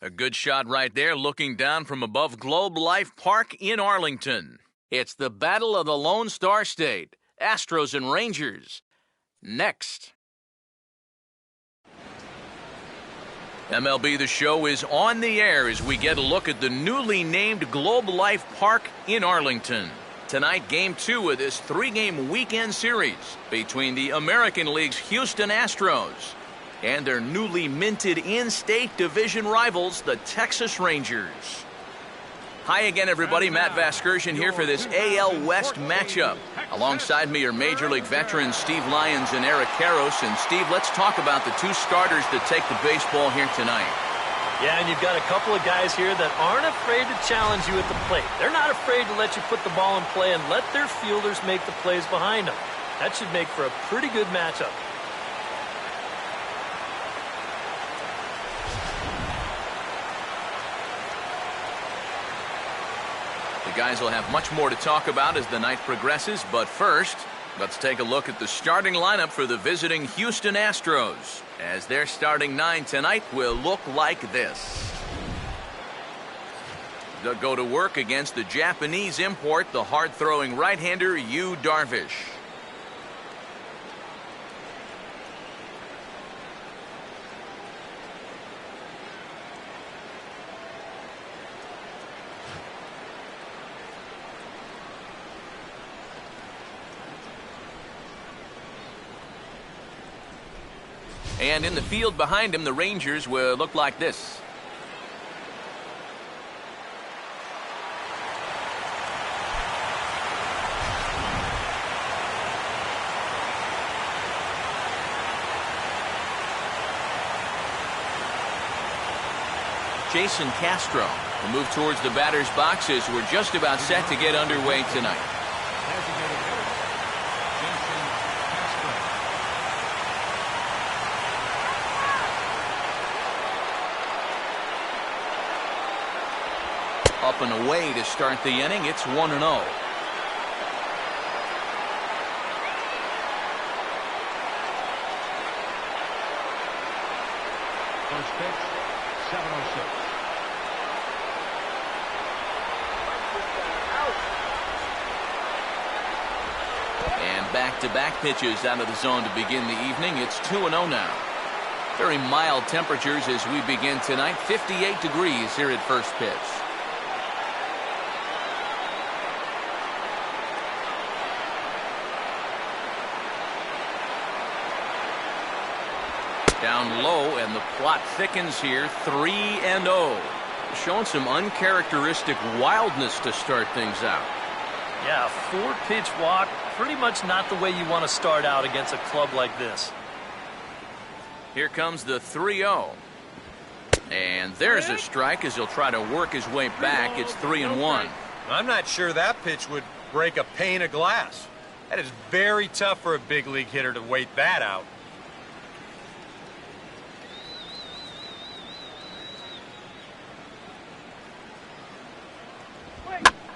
A good shot right there, looking down from above Globe Life Park in Arlington. It's the battle of the Lone Star State, Astros and Rangers. Next. MLB The Show is on the air as we get a look at the newly named Globe Life Park in Arlington. Tonight, Game 2 of this 3-game weekend series between the American League's Houston Astros and their newly minted in-state division rivals, the Texas Rangers. Hi again, everybody. Matt Vasgersian here for this AL West matchup. Alongside me are Major League veterans Steve Lyons and Eric Karros. And Steve, let's talk about the two starters that take the baseball here tonight. Yeah, and you've got a couple of guys here that aren't afraid to challenge you at the plate. They're not afraid to let you put the ball in play and let their fielders make the plays behind them. That should make for a pretty good matchup. The guys will have much more to talk about as the night progresses, but first, let's take a look at the starting lineup for the visiting Houston Astros, as their starting 9 tonight will look like this. They'll go to work against the Japanese import, the hard-throwing right-hander Yu Darvish. And in the field behind him, the Rangers will look like this. Jason Castro will move towards the batter's box as we're just about set to get underway tonight. Up and away to start the inning. It's 1-0. First pitch, 7:06. And back-to-back pitches out of the zone to begin the evening. It's 2-0 now. Very mild temperatures as we begin tonight. 58 degrees here at first pitch. Down low, and the plot thickens here. 3-0. Showing some uncharacteristic wildness to start things out. Yeah, 4-pitch walk. Pretty much not the way you want to start out against a club like this. Here comes the 3-0. And there's a strike as he'll try to work his way back. It's 3-1. I'm not sure that pitch would break a pane of glass. That is very tough for a big league hitter to wait that out.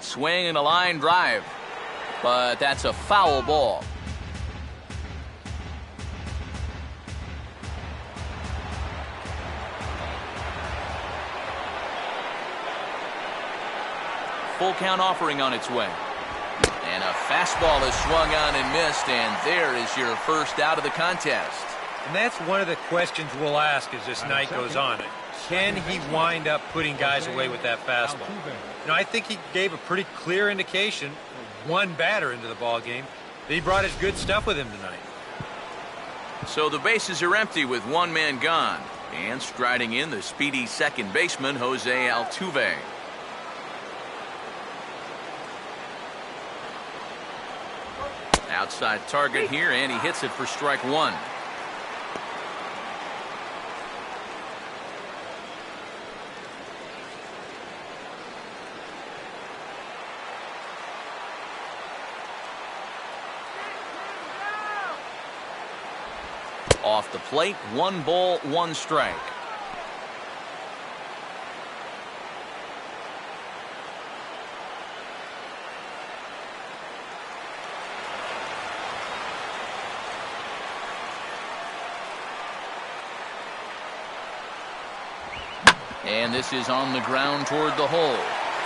Swing and a line drive, but that's a foul ball. Full count offering on its way. And a fastball is swung on and missed, and there is your first out of the contest. And that's one of the questions we'll ask as this night goes on. Can he wind up putting guys away with that fastball? You know, I think he gave a pretty clear indication, one batter into the ball game, that he brought his good stuff with him tonight. So the bases are empty with one man gone. And striding in, the speedy second baseman, Jose Altuve. Outside target here, and he hits it for strike one. Off the plate, 1 ball, 1 strike. And this is on the ground toward the hole.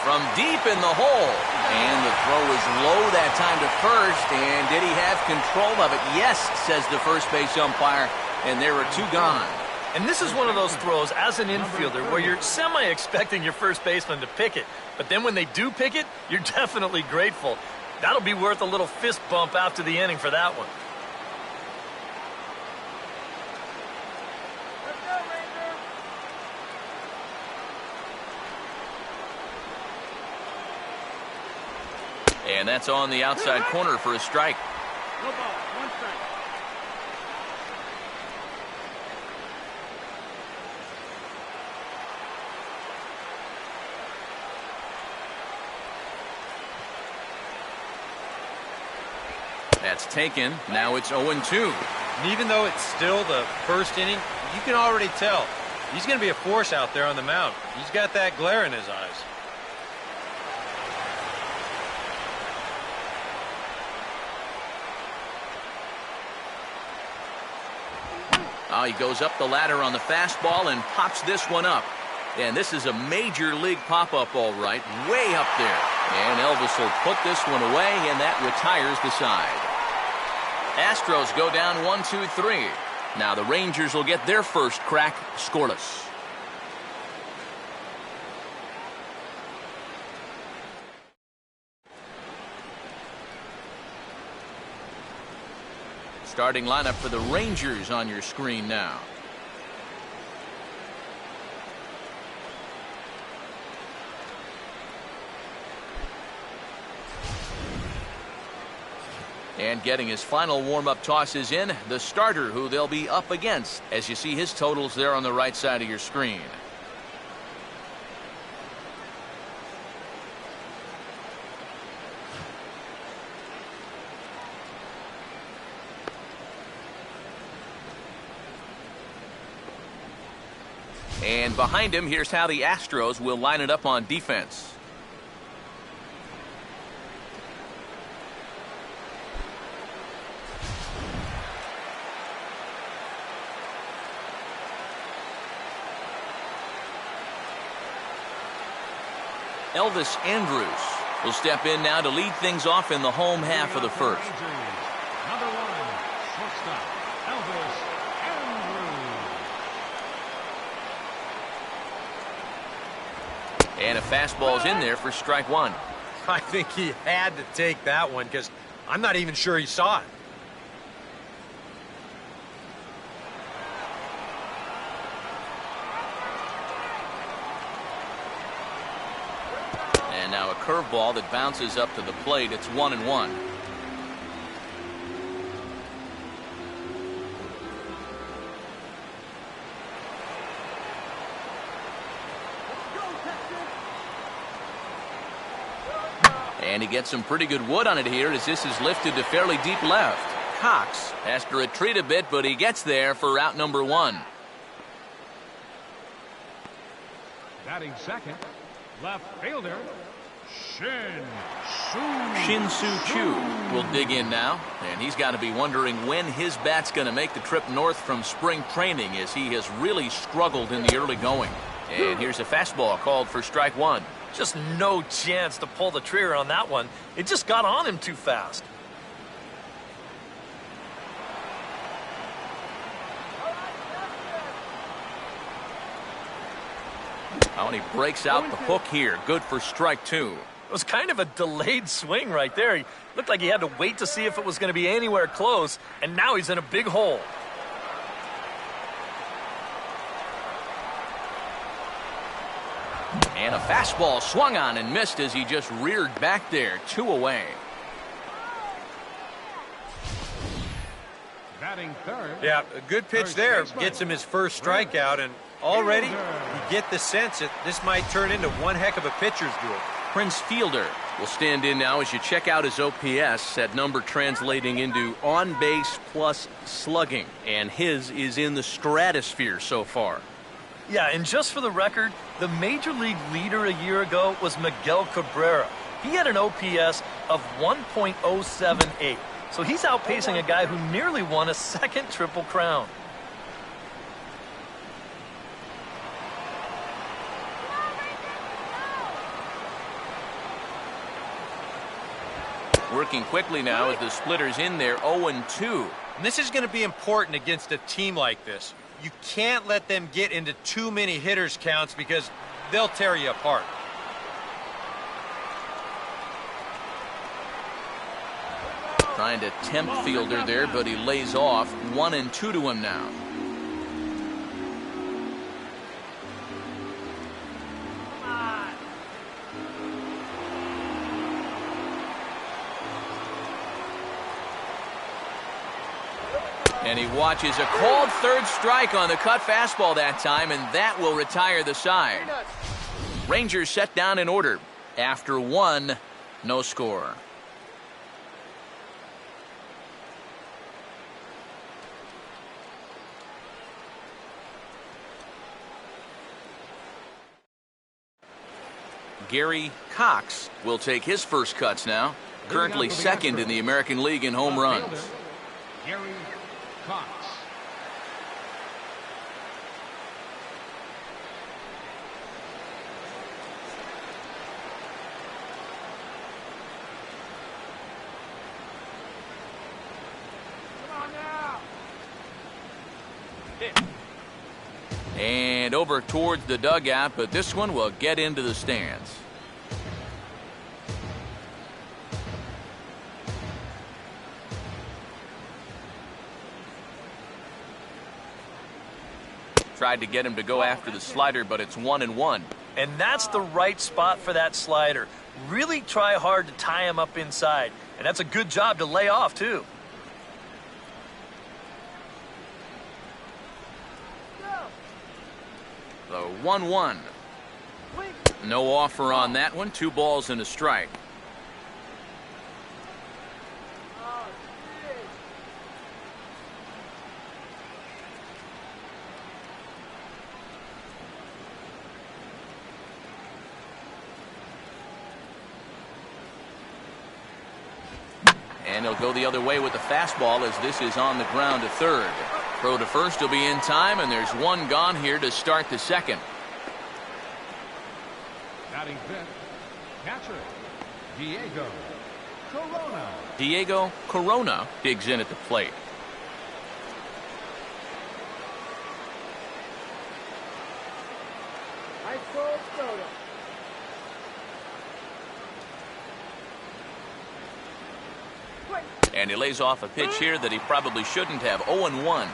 From deep in the hole. And the throw is low that time to first. And did he have control of it? Yes, says the first base umpire. And there are 2 gone. And this is one of those throws as an infielder where you're semi-expecting your first baseman to pick it. But then when they do pick it, you're definitely grateful. That'll be worth a little fist bump after the inning for that one. And that's on the outside corner for a strike. No ball, 1 strike. That's taken. Now it's 0-2. And even though it's still the first inning, you can already tell he's going to be a force out there on the mound. He's got that glare in his eyes. Oh, he goes up the ladder on the fastball and pops this one up. And this is a major league pop-up, all right, way up there. And Elvis will put this one away, and that retires the side. Astros go down 1-2-3. Now the Rangers will get their first crack scoreless. Starting lineup for the Rangers on your screen now. And getting his final warm-up tosses in, the starter who they'll be up against, as you see his totals there on the right side of your screen. And behind him, here's how the Astros will line it up on defense. Elvis Andrus will step in now to lead things off in the home half of the first. Number 1, shortstop, Elvis Andrus. And a fastball's in there for strike 1. I think he had to take that one because I'm not even sure he saw it. And now a curveball that bounces up to the plate. It's 1-1. And he gets some pretty good wood on it here as this is lifted to fairly deep left. Cox has to retreat a bit, but he gets there for out number 1. Batting second, left fielder, Shin-Soo Choo will dig in now, and he's got to be wondering when his bat's going to make the trip north from spring training, as he has really struggled in the early going. And here's a fastball called for strike 1. Just no chance to pull the trigger on that one. It just got on him too fast. Oh, and he breaks out the hook here. Good for strike 2. It was kind of a delayed swing right there. He looked like he had to wait to see if it was going to be anywhere close, and now he's in a big hole. And a fastball swung on and missed as he just reared back there. 2 away. batting third. Yeah, a good pitch there gets him his first strikeout, and already you get the sense that this might turn into one heck of a pitcher's duel. Prince Fielder will stand in now as you check out his OPS, that number translating into on base plus slugging, and his is in the stratosphere so far. Yeah, and just for the record, the major league leader a year ago was Miguel Cabrera. He had an OPS of 1.078, so he's outpacing a guy who nearly won a second Triple Crown. Working quickly now as the splitter's in there, 0-2. And this is going to be important against a team like this. You can't let them get into too many hitters counts because they'll tear you apart. Trying to tempt fielder there, but he lays off. 1-2 to him now. And he watches a called third strike on the cut fastball that time, and that will retire the side. Rangers set down in order. After 1, no score. Gary Cox will take his first cuts now. Currently second in the American League in home runs. Gary Cox. Come on now. And over towards the dugout, but this one will get into the stands. Tried to get him to go after the slider, but it's 1-1. And that's the right spot for that slider. Really try hard to tie him up inside. And that's a good job to lay off, too. The 1-1. No offer on that one. 2 balls and a strike. And he'll go the other way with the fastball as this is on the ground to third. Throw to first will be in time, and there's 1 gone here to start the second. Batting fifth, catcher, Diego Corona. Diego Corona digs in at the plate. And he lays off a pitch here that he probably shouldn't have. 0-1.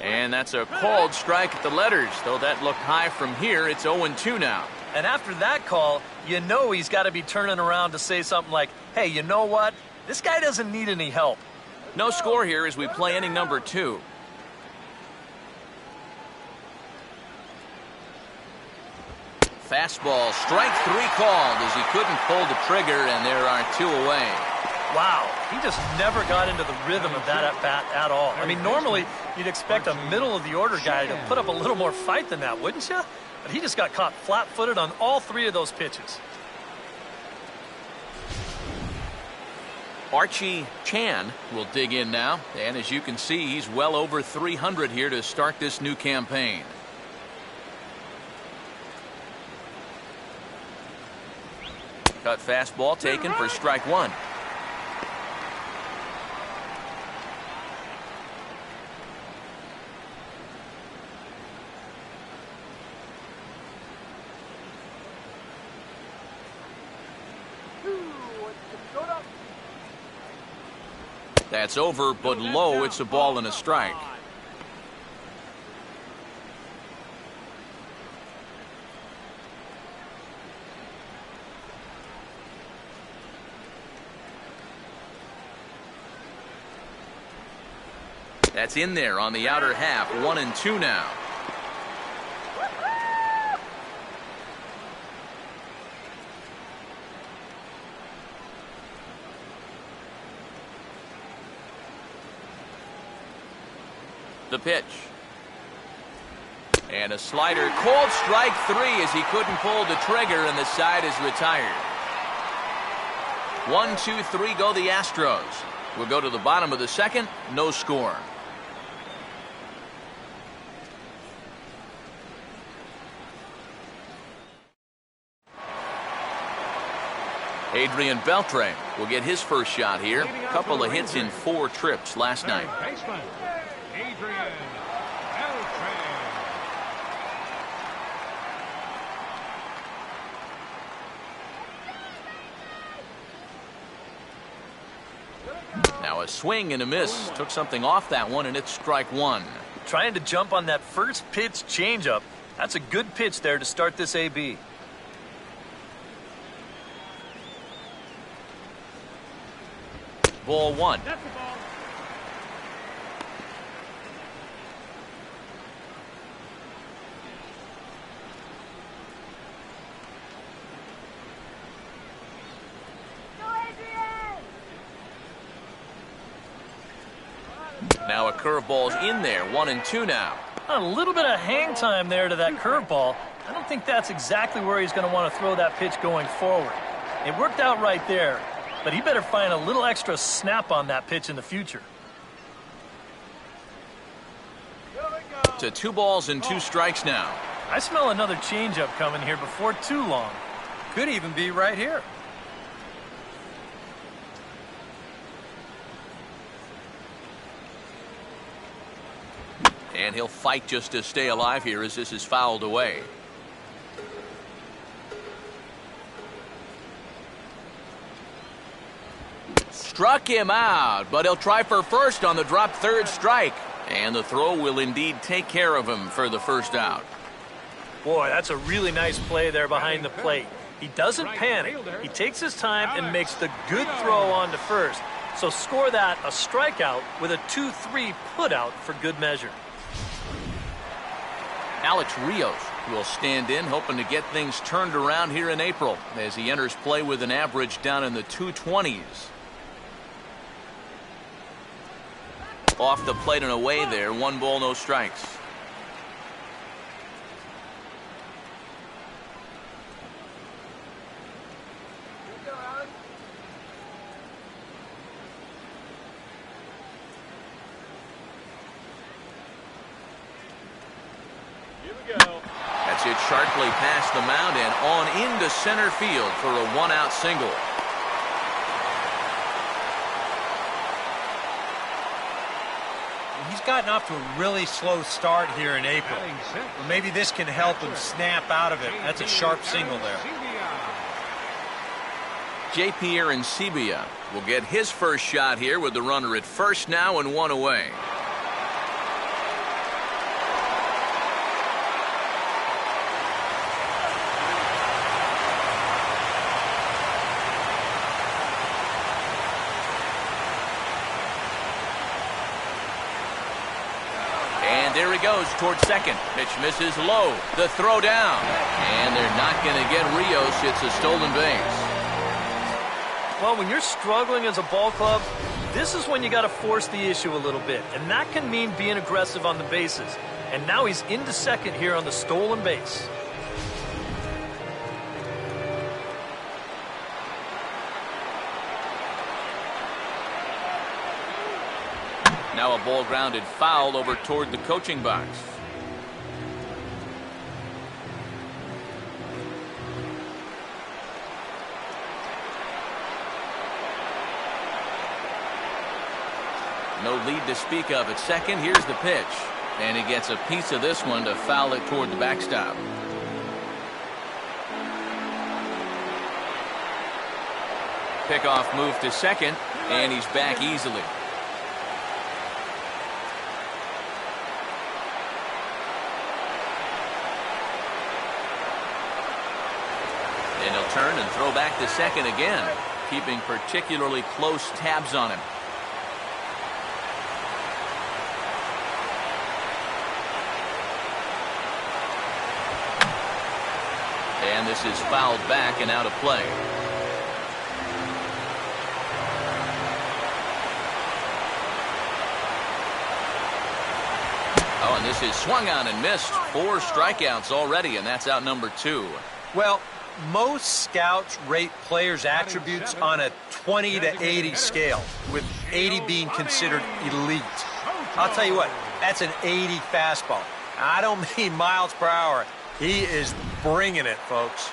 And that's a called strike at the letters. Though that looked high from here, it's 0-2 now. And after that call, you know he's got to be turning around to say something like, hey, you know what? This guy doesn't need any help. No score here as we play inning number 2. Fastball, strike 3 called as he couldn't pull the trigger, and there are 2 away. Wow, he just never got into the rhythm of that at-bat at all. I mean, normally you'd expect a middle-of-the-order guy to put up a little more fight than that, wouldn't you? But he just got caught flat-footed on all 3 of those pitches. Archie Chan will dig in now, and as you can see, he's well over 300 here to start this new campaign. Cut fastball taken for strike 1. That's over, but low. It's a ball and a strike. That's in there on the outer half. 1-2 now. The pitch. And a slider. Called strike 3 as he couldn't pull the trigger, and the side is retired. 1-2-3 go the Astros. We'll go to the bottom of the second. No score. Adrian Beltre will get his first shot here. A couple of hits in 4 trips last night. Baseman, Adrian Beltre. Now a swing and a miss. Took something off that one, and it's strike 1. Trying to jump on that first pitch changeup. That's a good pitch there to start this AB. Ball 1. That's the ball. Now a curveball's in there. 1-2 now. A little bit of hang time there to that curveball. I don't think that's exactly where he's going to want to throw that pitch going forward. It worked out right there, but he better find a little extra snap on that pitch in the future. To 2 balls and 2 strikes now. I smell another changeup coming here before too long. Could even be right here. And he'll fight just to stay alive here as this is fouled away. Struck him out, but he'll try for first on the drop third strike. And the throw will indeed take care of him for the first out. Boy, that's a really nice play there behind the plate. He doesn't panic. He takes his time and makes the good throw on to first. So score that a strikeout with a 2-3 putout for good measure. Alex Rios will stand in, hoping to get things turned around here in April as he enters play with an average down in the 220s. Off the plate and away there. 1 ball, no strikes. That's hit sharply past the mound and on into center field for a 1-out single. He's gotten off to a really slow start here in April. Well, maybe this can help him snap out of it. That's a sharp single there. J.P. Arancibia will get his first shot here with the runner at first now and 1 away. There he goes towards second. Pitch misses low. The throw down. And they're not going to get Rios. It's a stolen base. Well, when you're struggling as a ball club, this is when you got to force the issue a little bit. And that can mean being aggressive on the bases. And now he's into second here on the stolen base. Now a ball grounded foul over toward the coaching box. No lead to speak of at second. Here's the pitch. And he gets a piece of this one to foul it toward the backstop. Pickoff move to second, and he's back easily. And he'll turn and throw back to second again, keeping particularly close tabs on him. And this is fouled back and out of play. Oh, and this is swung on and missed. 4 strikeouts already, and that's out number 2. Well, most scouts rate players' attributes on a 20 to 80 scale, with 80 being considered elite. I'll tell you what, that's an 80 fastball. I don't mean miles per hour. He is bringing it, folks.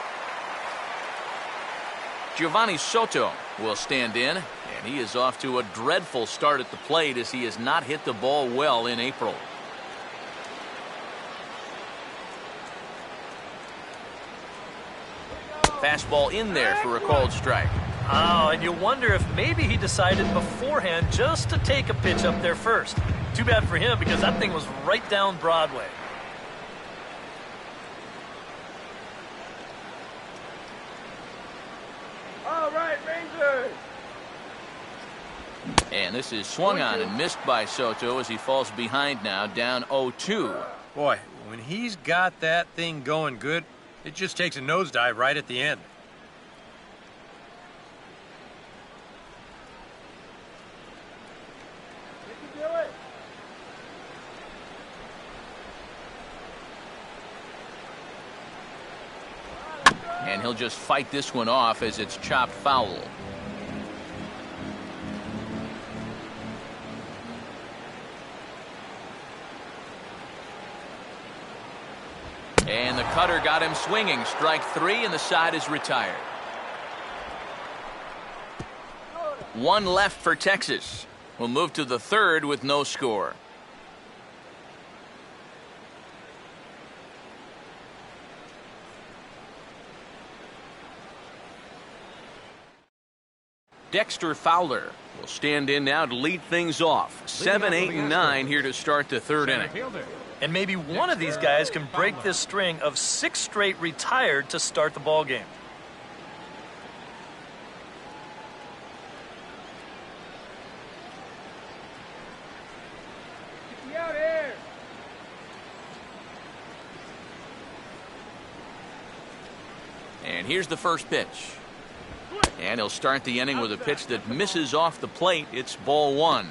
Giovanni Soto will stand in, and he is off to a dreadful start at the plate as he has not hit the ball well in April. Fastball in there for a called strike. Oh, and you wonder if maybe he decided beforehand just to take a pitch up there first. Too bad for him because that thing was right down Broadway. All right, Rangers. And this is swung on and missed by Soto as he falls behind now, down 0-2. Boy, when he's got that thing going good, it just takes a nosedive right at the end. You can do it. And he'll just fight this one off as it's chopped foul. And the cutter got him swinging. Strike 3, and the side is retired. One left for Texas. We'll move to the third with no score. Dexter Fowler will stand in now to lead things off. 7, 8, and 9 here to start the third inning. And maybe one of these guys can break this string of 6 straight retired to start the ball game. Get out here. And here's the first pitch. And he'll start the inning with a pitch that misses off the plate. It's ball 1.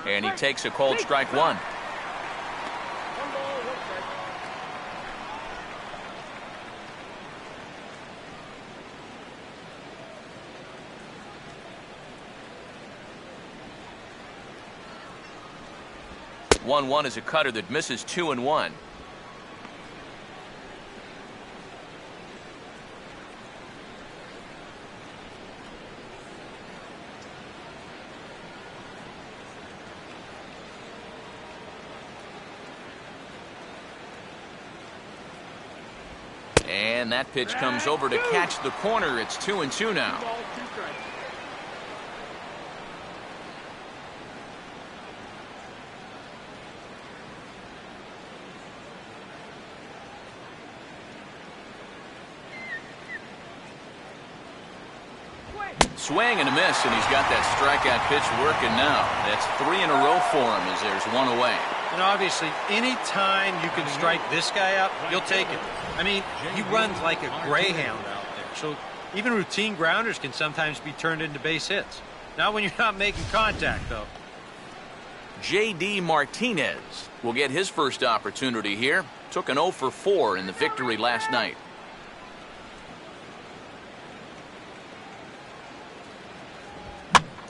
And he takes a called strike 1. 1 ball, 1 strike. One is a cutter that misses 2 and 1. And that pitch comes over to catch the corner. It's 2 and 2 now. 2 balls, 2 strikes. Swing and a miss, and he's got that strikeout pitch working now. That's 3 in a row for him as there's 1 away. And obviously, any time you can strike this guy out, you'll take it. I mean, he runs like a greyhound out there. So even routine grounders can sometimes be turned into base hits. Not when you're not making contact, though. J.D. Martinez will get his first opportunity here. Took an 0 for 4 in the victory last night.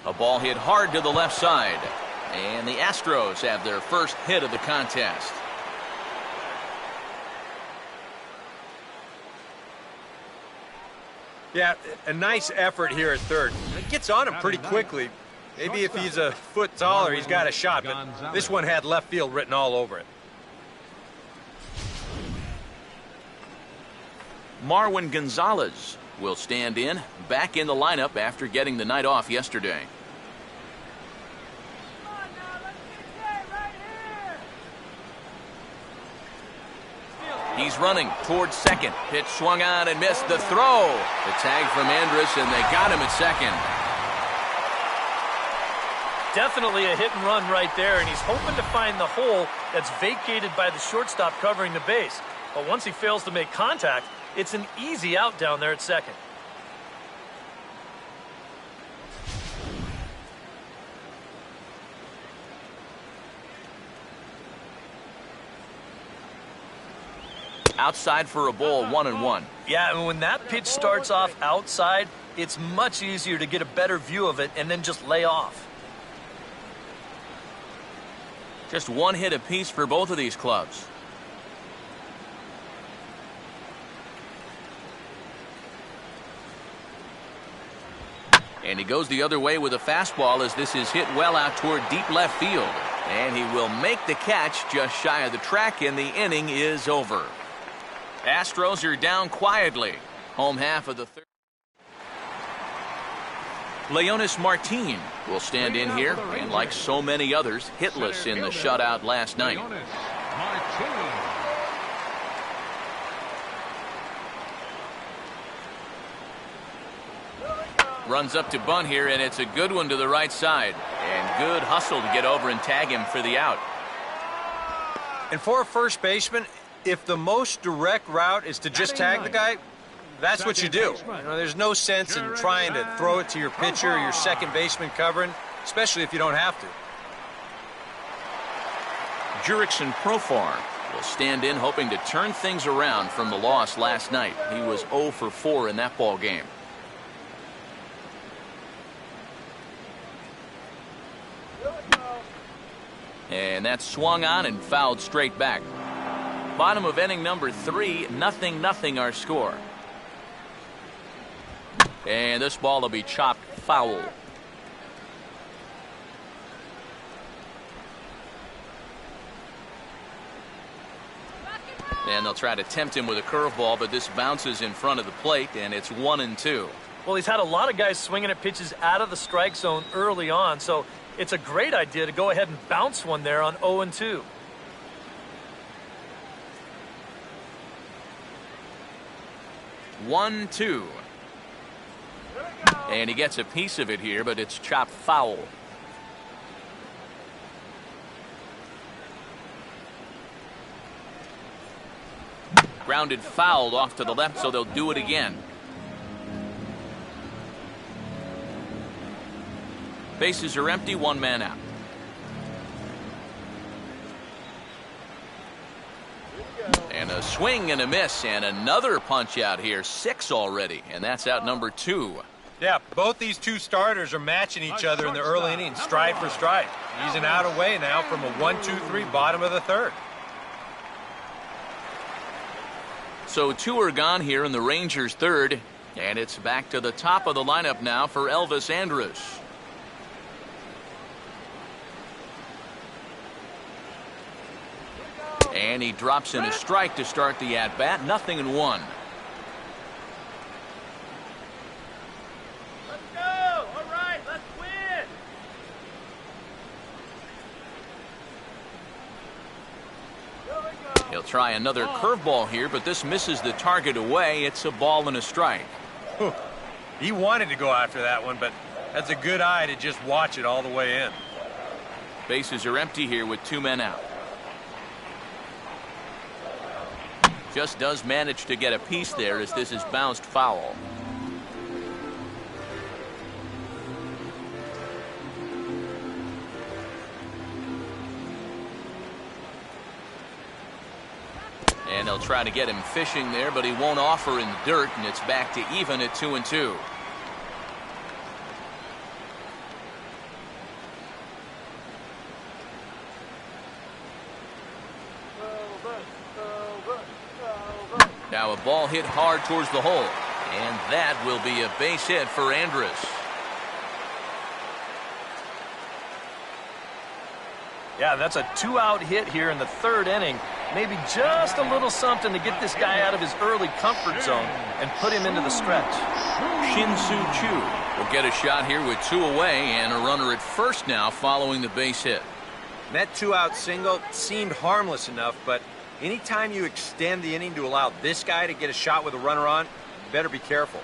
A ball hit hard to the left side. And the Astros have their first hit of the contest. Yeah, a nice effort here at third. It gets on him pretty quickly. Maybe if he's a foot taller, he's got a shot, but this one had left field written all over it. Marwin Gonzalez will stand in, back in the lineup after getting the night off yesterday. He's running towards second. Pitch swung on and missed. The throw. The tag from Andrus, and they got him at second. Definitely a hit and run right there, and he's hoping to find the hole that's vacated by the shortstop covering the base. But once he fails to make contact, it's an easy out down there at second. Outside for a ball, 1-1. Yeah, and when that pitch starts off outside, it's much easier to get a better view of it and then just lay off. Just one hit apiece for both of these clubs. And he goes the other way with a fastball as this is hit well out toward deep left field. And he will make the catch just shy of the track, and the inning is over. Astros are down quietly. Home half of the third. Leonis Martin will stand in here, and like so many others, hitless in the shutout last night. Runs up to bunt here, and it's a good one to the right side. And good hustle to get over and tag him for the out. And for a first baseman, if the most direct route is to just tag the guy, that's what you do. There's no sense in trying to throw it to your pitcher or your second baseman covering, especially if you don't have to. Jurickson Profar will stand in, hoping to turn things around from the loss last night. He was 0 for 4 in that ball game. And that's swung on and fouled straight back. Bottom of inning number 3, 0-0 our score. And this ball will be chopped foul. And they'll try to tempt him with a curveball, but this bounces in front of the plate, and it's 1-2. Well, he's had a lot of guys swinging at pitches out of the strike zone early on, so it's a great idea to go ahead and bounce one there on 0-2. One, two. And he gets a piece of it here, but it's chopped foul. Grounded fouled off to the left, so they'll do it again. Bases are empty, one man out. And a swing and a miss, and another punch out here. 6 already, and that's out number 2. Yeah, both these two starters are matching each other in the early innings, stride for stride. He's an out away now from a 1-2-3 bottom of the third. So 2 are gone here in the Rangers' third, and it's back to the top of the lineup now for Elvis Andrus. And he drops in a strike to start the at-bat. 0-1. Let's go! All right, let's win! He'll try another curveball here, but this misses the target away. It's a ball and a strike. He wanted to go after that one, but that's a good eye to just watch it all the way in. Bases are empty here with 2 men out. Just does manage to get a piece there as this is bounced foul. And they'll try to get him fishing there, but he won't offer in the dirt, and it's back to even at 2-2. Now a ball hit hard towards the hole, and that will be a base hit for Andrus. Yeah, that's a 2-out hit here in the third inning. Maybe just a little something to get this guy out of his early comfort zone and put him into the stretch. Shin-Soo Choo will get a shot here with 2 away and a runner at first now following the base hit. That 2-out single seemed harmless enough, but anytime you extend the inning to allow this guy to get a shot with a runner on, you better be careful.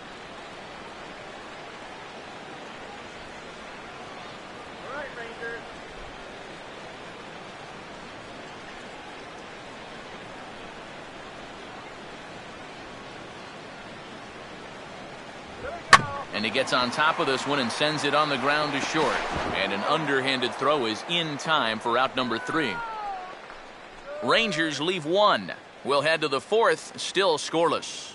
All right, Rangers. And he gets on top of this one and sends it on the ground to short. And an underhanded throw is in time for out number 3. Rangers leave 1. We'll head to the 4th, still scoreless.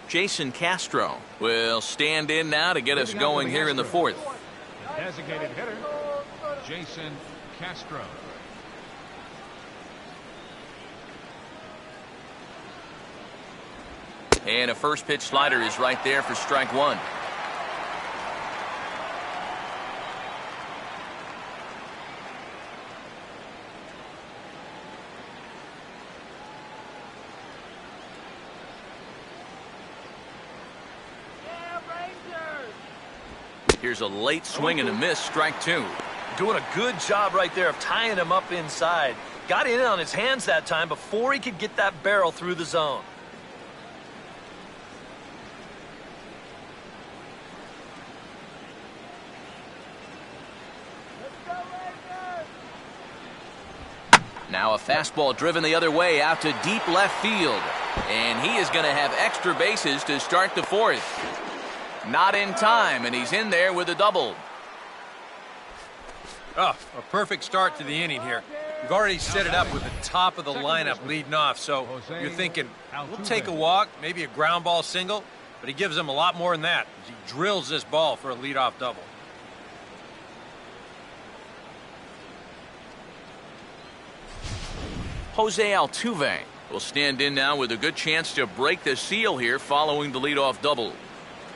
Jason Castro will stand in now to get us going here in the 4th. Designated hitter, Jason Castro. And a first pitch slider is right there for strike 1. Here's a late swing and a miss, strike 2. Doing a good job right there of tying him up inside. Got in on his hands that time before he could get that barrel through the zone. Now a fastball driven the other way out to deep left field. And he is going to have extra bases to start the 4th. Not in time, and he's in there with a double. Oh, a perfect start to the inning here. You've already set it up with the top of the lineup leading off, so you're thinking, we'll take a walk, maybe a ground ball single, but he gives them a lot more than that. He drills this ball for a leadoff double. Jose Altuve will stand in now with a good chance to break the seal here following the leadoff double.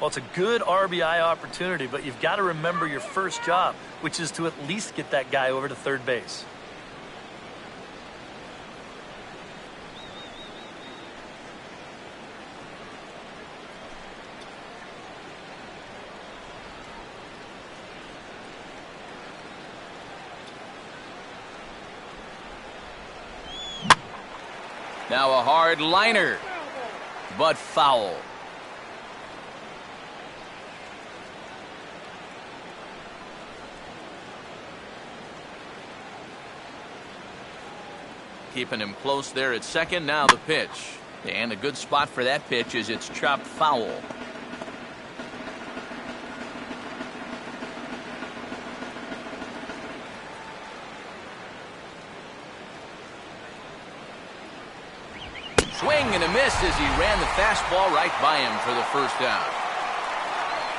Well, it's a good RBI opportunity, but you've got to remember your first job, which is to at least get that guy over to third base. Now a hard liner, but foul. Keeping him close there at second. Now the pitch. And a good spot for that pitch is it's chopped foul. Swing and a miss as he ran the fastball right by him for the first out.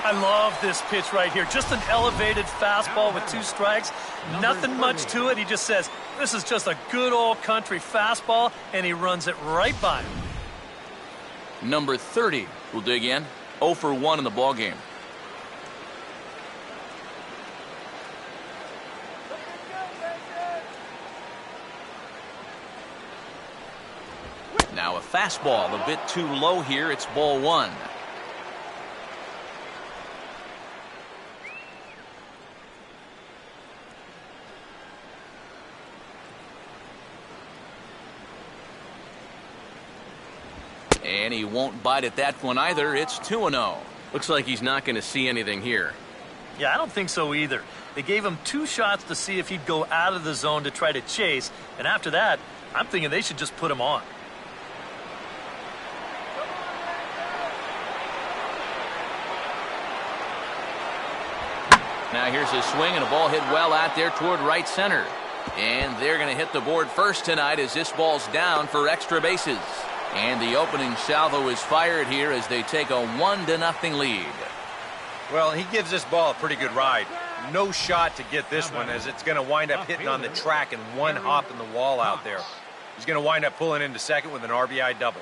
I love this pitch right here. Just an elevated fastball with 2 strikes. Nothing much to it. He just says, this is just a good old country fastball, and he runs it right by him. Number 30 will dig in. 0 for 1 in the ballgame. Now a fastball a bit too low here. It's ball 1. And he won't bite at that one either. It's 2-0. Looks like he's not going to see anything here. Yeah, I don't think so either. They gave him 2 shots to see if he'd go out of the zone to try to chase. And after that, I'm thinking they should just put him on. Now here's a swing and a ball hit well out there toward right center. And they're going to hit the board first tonight as this ball's down for extra bases. And the opening salvo is fired here as they take a 1-0 lead. Well, he gives this ball a pretty good ride. No shot to get this one as it's going to wind up hitting on the track and one hop in the wall out there. He's going to wind up pulling into second with an RBI double.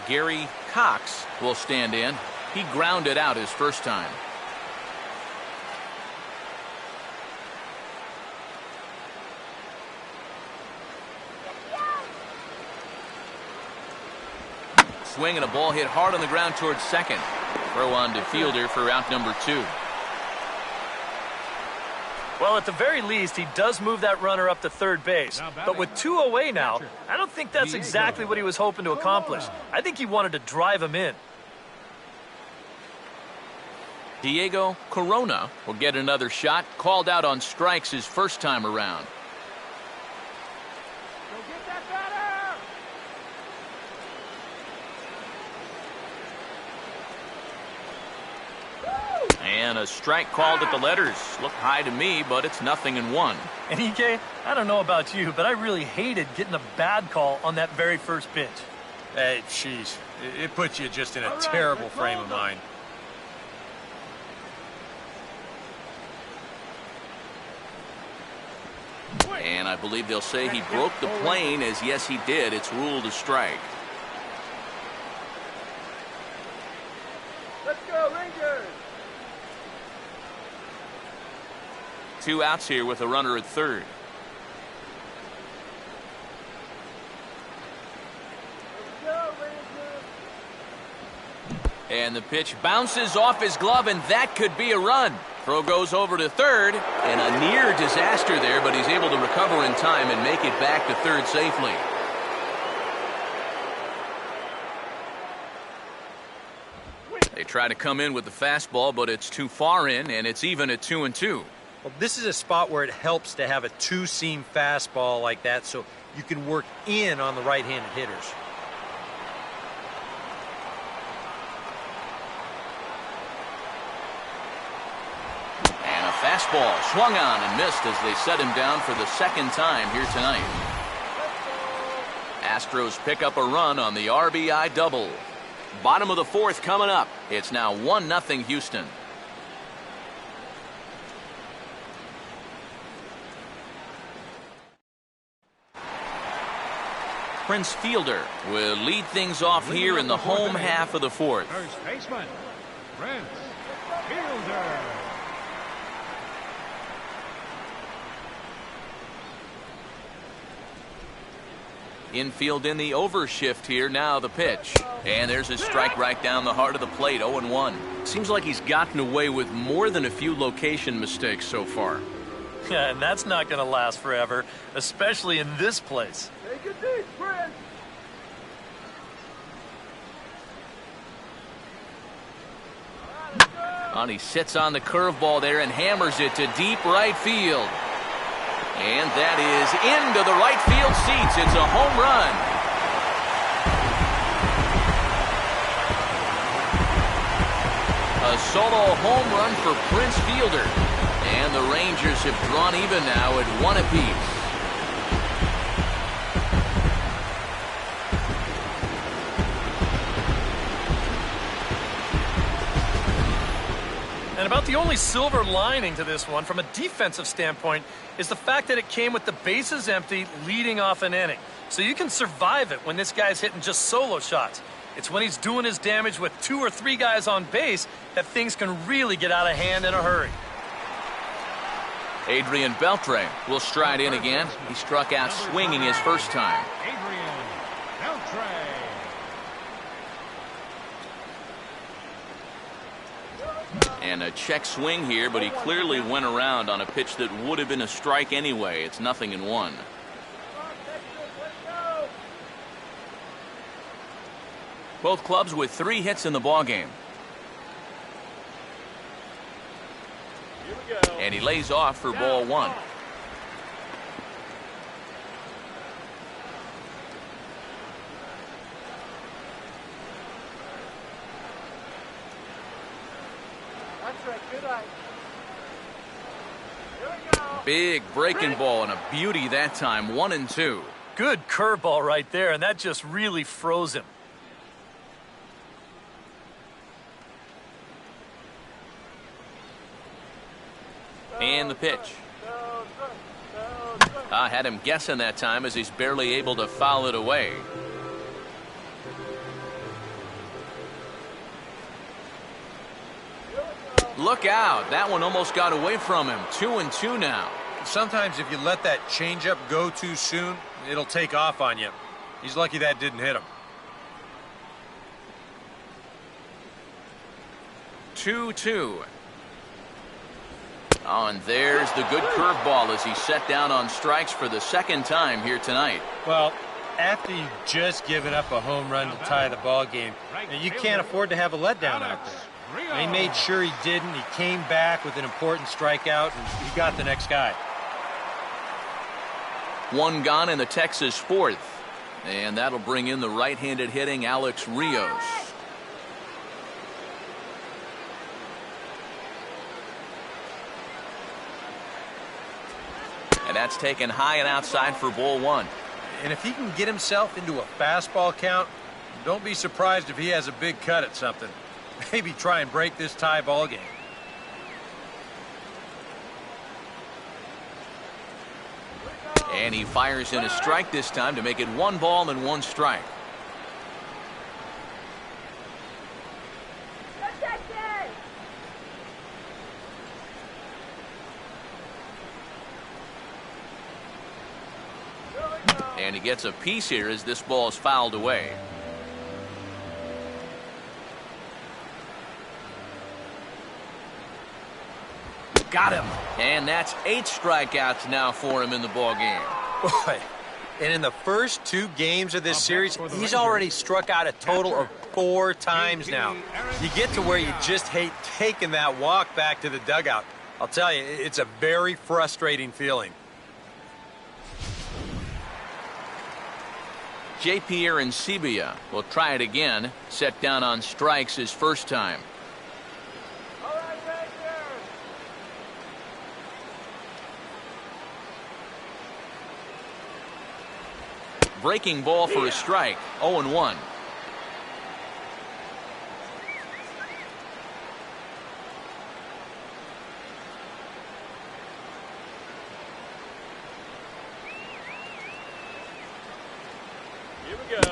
Gary Cox will stand in. He grounded out his first time. Swing and a ball hit hard on the ground towards second. Throw on to fielder for out number 2. Well, at the very least, he does move that runner up to third base. But with 2 away now, I don't think that's exactly what he was hoping to accomplish. I think he wanted to drive him in. Diego Corona will get another shot, called out on strikes his first time around. Go get that batter! And a strike called at the letters. Looked high to me, but it's 0-1. And EK, I don't know about you, but I really hated getting a bad call on that very first pitch. Hey, jeez. It puts you just in a terrible frame of mind. And I believe they'll say he broke the plane, as yes he did. It's ruled a strike. Let's go, Rangers! 2 outs here with a runner at third. Let's go, Rangers! And the pitch bounces off his glove, and that could be a run. Throw goes over to third, and a near disaster there, but he's able to recover in time and make it back to third safely. They try to come in with the fastball, but it's too far in, and it's even at 2-2. Well, this is a spot where it helps to have a two-seam fastball like that so you can work in on the right-handed hitters. And a fastball swung on and missed as they set him down for the second time here tonight. Astros pick up a run on the RBI double. Bottom of the fourth coming up. It's now 1-0 Houston. Prince Fielder will lead things off here in the home half of the fourth. First baseman, Prince Fielder. Infield in the overshift here. Now the pitch. And there's a strike right down the heart of the plate. 0-1. Seems like he's gotten away with more than a few location mistakes so far. Yeah, and that's not going to last forever, especially in this place. Take it deep, Prince! And he sits on the curveball there and hammers it to deep right field. And that is into the right field seats. It's a home run. A solo home run for Prince Fielder. And the Rangers have drawn even now at 1 apiece. And about the only silver lining to this one from a defensive standpoint is the fact that it came with the bases empty leading off an inning. So you can survive it when this guy's hitting just solo shots. It's when he's doing his damage with 2 or 3 guys on base that things can really get out of hand in a hurry. Adrian Beltre will stride in again. He struck out swinging his first time. Adrian Beltre. And a check swing here, but he clearly went around on a pitch that would have been a strike anyway. It's 0-1. Both clubs with 3 hits in the ballgame. Here we go. And he lays off for ball 1. That's right, good eye. Here we go. Big breaking ball and a beauty that time. 1-2. Good curveball right there, and that just really froze him. And the pitch. I had him guessing that time as he's barely able to foul it away. Look out. That one almost got away from him. 2-2 now. Sometimes if you let that changeup go too soon, it'll take off on you. He's lucky that didn't hit him. 2-2. Oh, and there's the good curveball as he set down on strikes for the second time here tonight. Well, after you've just given up a home run to tie the ball game, you can't afford to have a letdown out there. Rio. He made sure he didn't. He came back with an important strikeout, and he got the next guy. One gone in the Texas fourth. And that'll bring in the right-handed hitting Alex Rios. And that's taken high and outside for ball one. And if he can get himself into a fastball count, don't be surprised if he has a big cut at something. Maybe try and break this tie ball game. And he fires in a strike this time to make it 1 ball and 1 strike. And he gets a piece here as this ball is fouled away. Got him. And that's 8 strikeouts now for him in the ball game. Boy, and in the first 2 games of this series, he's already struck out a total of 4 times now. You get to where you just hate taking that walk back to the dugout. I'll tell you, it's a very frustrating feeling. J.P. Arancibia will try it again. Set down on strikes his first time. Breaking ball for a strike. 0-1.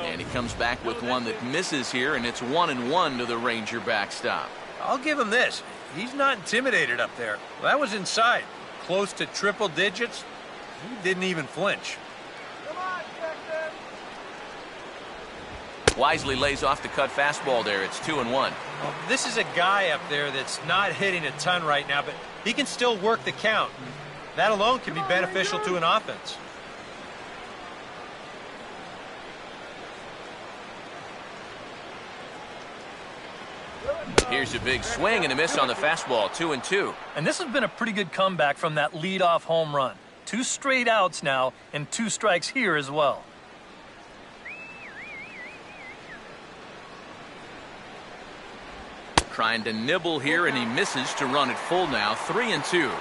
And he comes back with one that misses here, and it's 1-1 to the Ranger backstop. I'll give him this. He's not intimidated up there. That was inside. Close to triple digits. He didn't even flinch. Wisely lays off the cut fastball there. It's 2-1. Well, this is a guy up there that's not hitting a ton right now, but he can still work the count. That alone can be beneficial to an offense. Here's a big swing and a miss on the fastball. 2-2. And this has been a pretty good comeback from that leadoff home run. 2 straight outs now and 2 strikes here as well. Trying to nibble here, and he misses to run it full now. 3-2.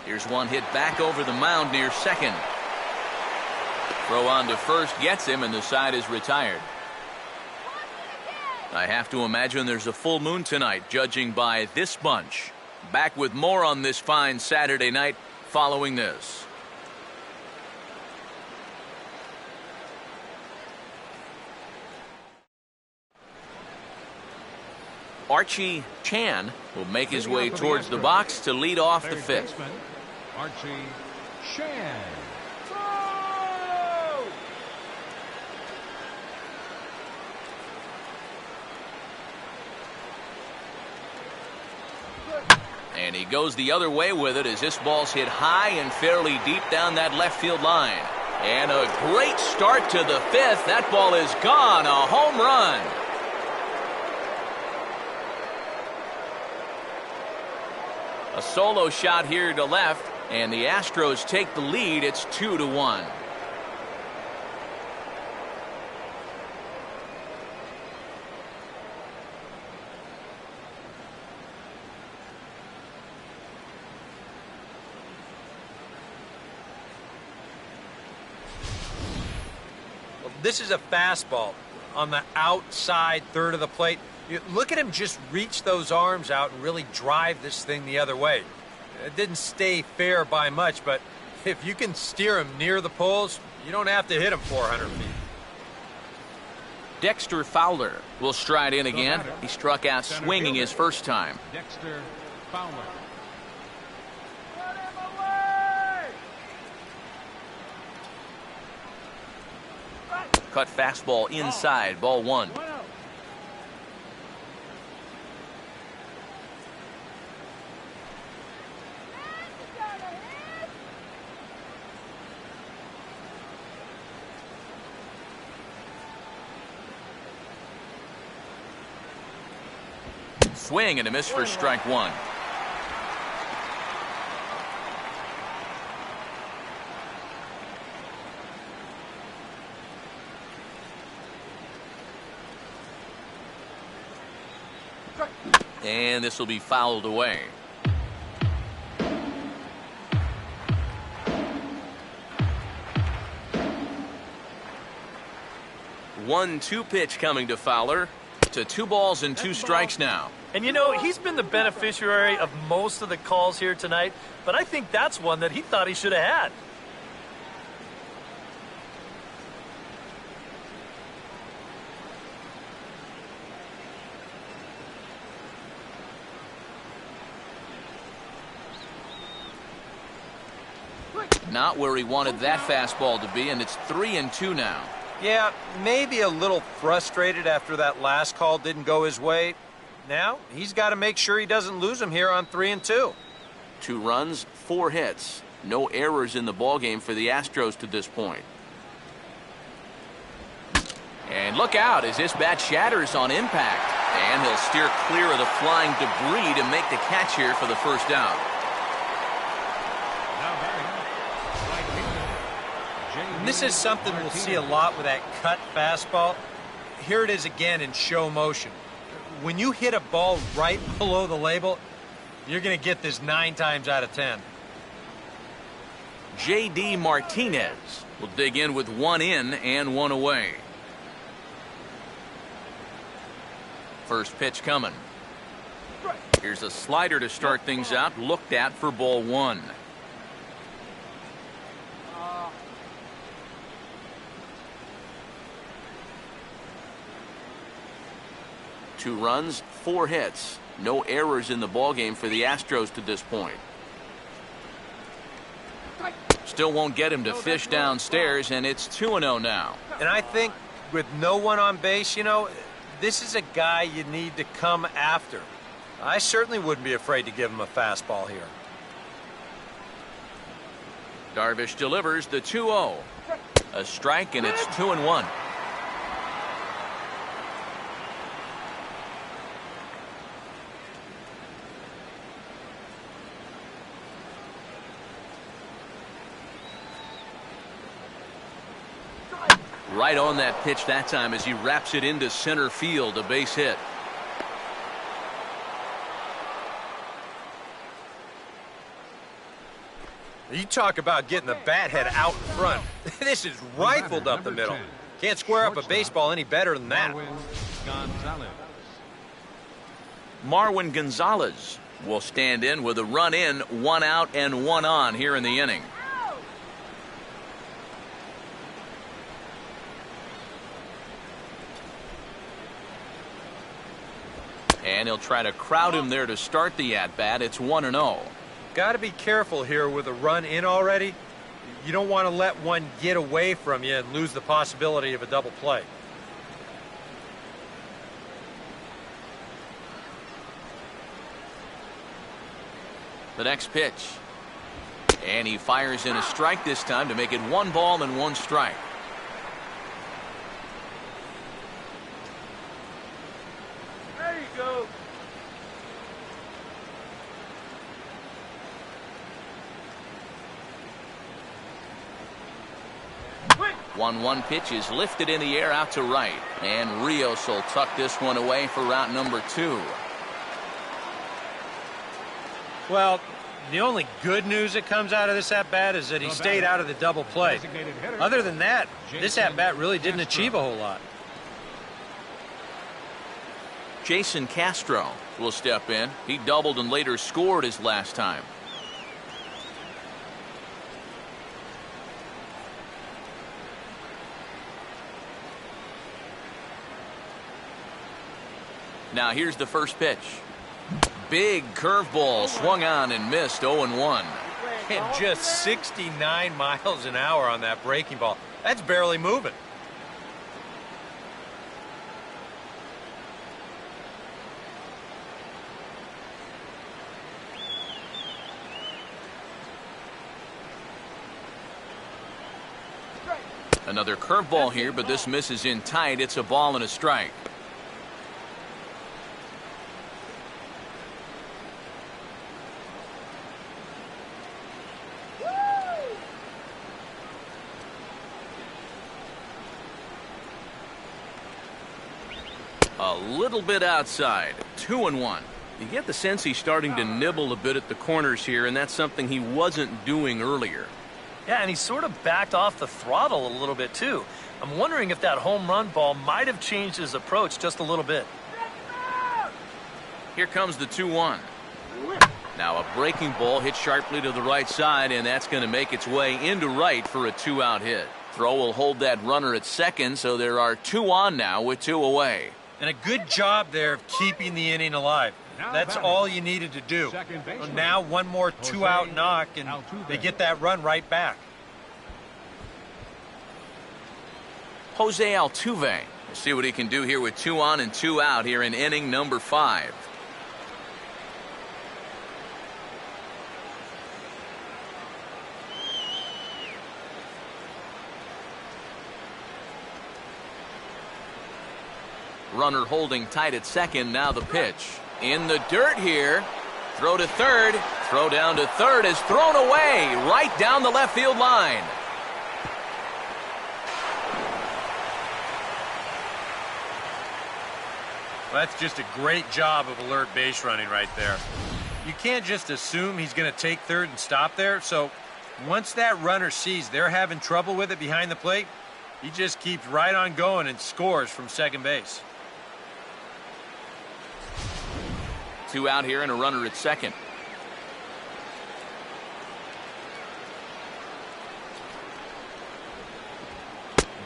Here's one hit back over the mound near second. Throw on to first gets him, and the side is retired. I have to imagine there's a full moon tonight, judging by this bunch. Back with more on this fine Saturday night following this. Archie Chan will make his way towards the box to lead off the 5th. Archie Chan. And he goes the other way with it as this ball's hit high and fairly deep down that left field line. And a great start to the 5th. That ball is gone. A home run. A solo shot here to left, and the Astros take the lead. It's 2-1. This is a fastball on the outside third of the plate. Look at him just reach those arms out and really drive this thing the other way. It didn't stay fair by much, but if you can steer him near the poles, you don't have to hit him 400 feet. Dexter Fowler will stride in again. He struck out swinging his first time. Dexter Fowler. Cut fastball inside, ball 1. Swing and a miss for strike one. And this will be fouled away. 1-2 pitch coming to Fowler. To 2 balls and 2 strikes now. And you know, he's been the beneficiary of most of the calls here tonight, but I think that's one that he thought he should have had. Not where he wanted that fastball to be, and it's 3-2 now. Yeah, maybe a little frustrated after that last call didn't go his way. Now, he's got to make sure he doesn't lose him here on 3-2. 2 runs, 4 hits. No errors in the ballgame for the Astros to this point. And look out as this bat shatters on impact. And he'll steer clear of the flying debris to make the catch here for the first out. And this is something we'll see a lot with that cut fastball. Here it is again in show motion. When you hit a ball right below the label, you're going to get this 9 times out of 10. J.D. Martinez will dig in with 1 in and 1 away. First pitch coming. Here's a slider to start things out, looked at for ball 1. Two runs, 4 hits. No errors in the ballgame for the Astros to this point. Still won't get him to fish downstairs, and it's 2-0 now. And I think with no one on base, you know, this is a guy you need to come after. I certainly wouldn't be afraid to give him a fastball here. Darvish delivers the 2-0. A strike, and it's 2-1. Right on that pitch that time as he wraps it into center field, a base hit. You talk about getting the bat head out front. This is rifled up the middle. Can't square up a baseball any better than that. Marwin Gonzalez will stand in with a run in, 1 out and 1 on here in the inning. And he'll try to crowd him there to start the at-bat. It's 1-0. Got to be careful here with a run in already. You don't want to let one get away from you and lose the possibility of a double play. The next pitch. And he fires in a strike this time to make it 1 ball and 1 strike. There you go. 1-1 pitch is lifted in the air out to right. And Rios will tuck this one away for route number 2. Well, the only good news that comes out of this at-bat is that he stayed out of the double play. Other than that, this at-bat really didn't achieve a whole lot. Jason Castro will step in. He doubled and later scored his last time. Now here's the first pitch. Big curveball swung on and missed. 0-1. And just 69 miles an hour on that breaking ball. That's barely moving. Another curveball here, but this misses in tight. It's a ball and a strike. A little bit outside. 2-1. You get the sense he's starting to nibble a bit at the corners here, and that's something he wasn't doing earlier. Yeah, and he sort of backed off the throttle a little bit, too. I'm wondering if that home run ball might have changed his approach just a little bit. Here comes the 2-1. Now a breaking ball hit sharply to the right side, and that's going to make its way into right for a 2-out hit. Throw will hold that runner at second, so there are 2 on now with 2 away. And a good job there of keeping the inning alive. That's all you needed to do. Well, now one more 2-out knock, and they get that run right back. Jose Altuve. We'll see what he can do here with 2 on and 2 out here in inning number 5. Runner holding tight at second. Now the pitch. In the dirt here. Throw to third. Throw down to third is thrown away right down the left field line. Well, that's just a great job of alert base running right there. You can't just assume he's going to take third and stop there. So once that runner sees they're having trouble with it behind the plate, he just keeps right on going and scores from second base. 2 out here and a runner at second.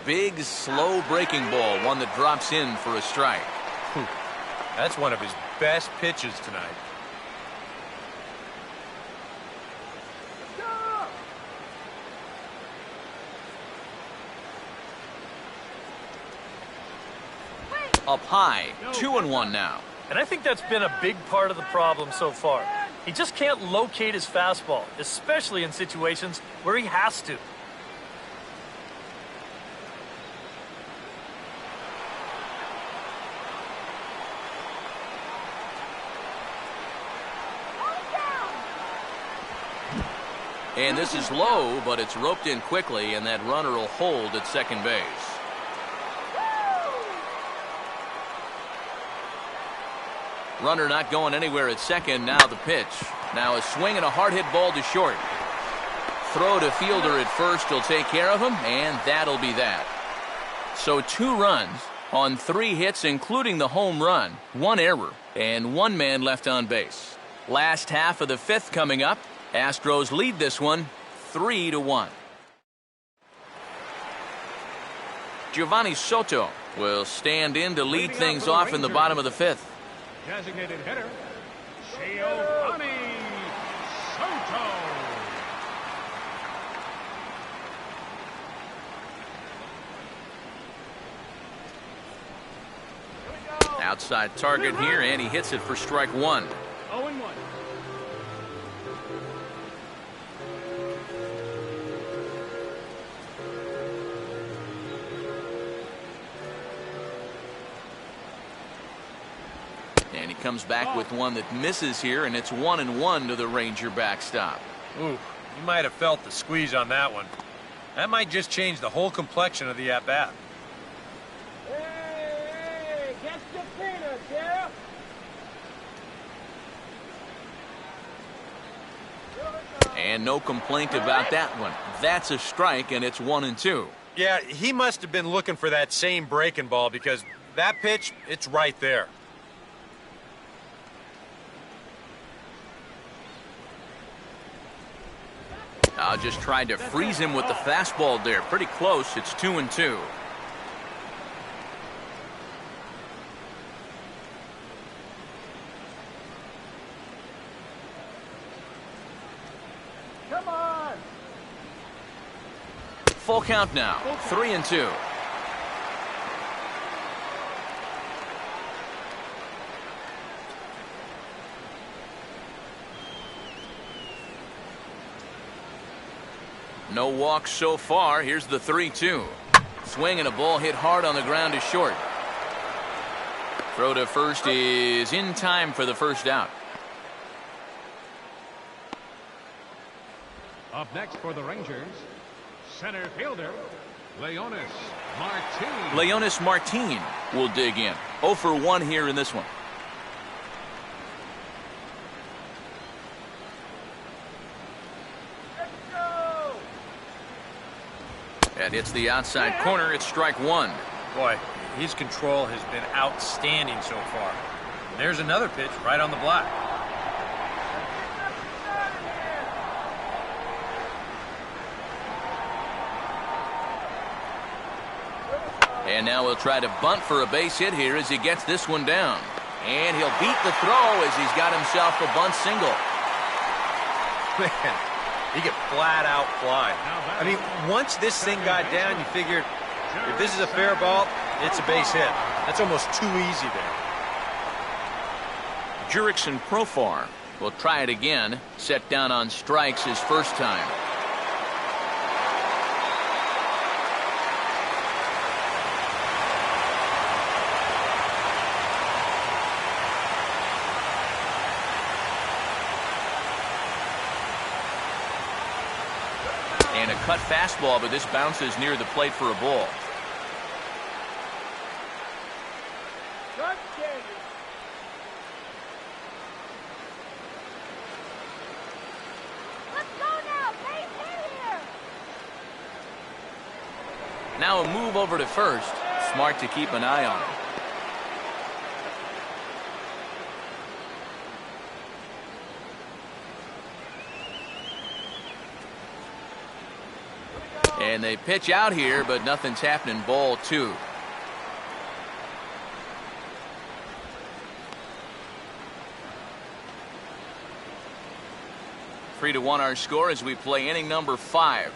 Big, slow breaking ball. One that drops in for a strike. That's one of his best pitches tonight. Up high. 2-1 now. And I think that's been a big part of the problem so far. He just can't locate his fastball, especially in situations where he has to. And this is low, but it's roped in quickly, and that runner will hold at second base. Runner not going anywhere at second. Now the pitch. Now a swing and a hard hit ball to short. Throw to fielder at first will take care of him, and that'll be that. So 2 runs on 3 hits, including the home run, 1 error, and 1 man left on base. Last half of the 5th coming up. Astros lead this one 3-1. Giovanni Soto will stand in to lead things off in the bottom of the 5th. Designated hitter, Giovanni Soto. Outside target here, and he hits it for strike 1. 0-1. And he comes back with one that misses here, and it's 1-1 to the Ranger backstop. Ooh, you might have felt the squeeze on that one. That might just change the whole complexion of the at-bat. Hey, catch the peanuts, yeah? And no complaint about that one. That's a strike, and it's 1-2. Yeah, he must have been looking for that same breaking ball because that pitch, it's right there. Just tried to freeze him with the fastball there. Pretty close. It's 2-2. Come on! Full count now. 3-2. No walks so far. Here's the 3-2. Swing and a ball hit hard on the ground to short. Throw to first is in time for the first out. Up next for the Rangers, center fielder, Leonis Martin. Leonis Martin will dig in. 0 for 1 here in this one. That hits the outside corner. It's strike one. Boy, his control has been outstanding so far. And there's another pitch right on the block. And now he'll try to bunt for a base hit here as he gets this one down. And he'll beat the throw as he's got himself a bunt single. Man, he get flat out fly. I mean, once this thing got down, you figured if this is a fair ball, it's a base hit. That's almost too easy there. Jurickson Profar will try it again. Set down on strikes his first time. And a cut fastball, but this bounces near the plate for a ball. Now a move over to first. Smart to keep an eye on him. And they pitch out here, but nothing's happening. Ball two. Three to one our score as we play inning number 5.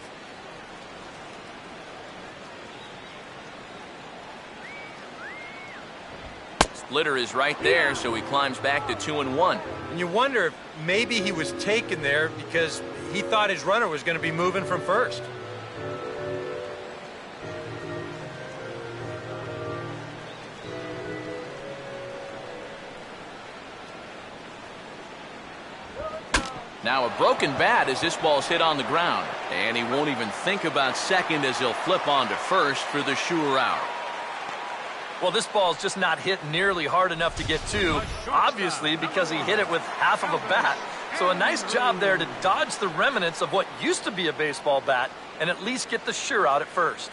Splitter is right there, so he climbs back to 2-1. And you wonder if maybe he was taken there because he thought his runner was going to be moving from first. Now a broken bat as this ball's hit on the ground. And he won't even think about second as he'll flip on to first for the sure out. Well, this ball's just not hit nearly hard enough to get to, obviously because he hit it with half of a bat. So a nice job there to dodge the remnants of what used to be a baseball bat and at least get the sure out at first.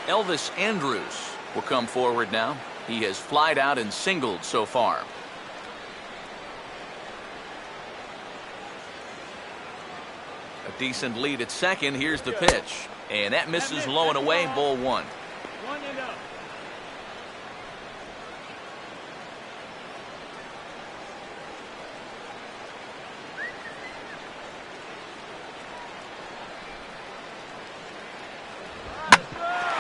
Elvis Andrus will come forward now. He has flied out and singled so far. A decent lead at second. Here's the pitch. And that misses low and away. Ball one. 1-0.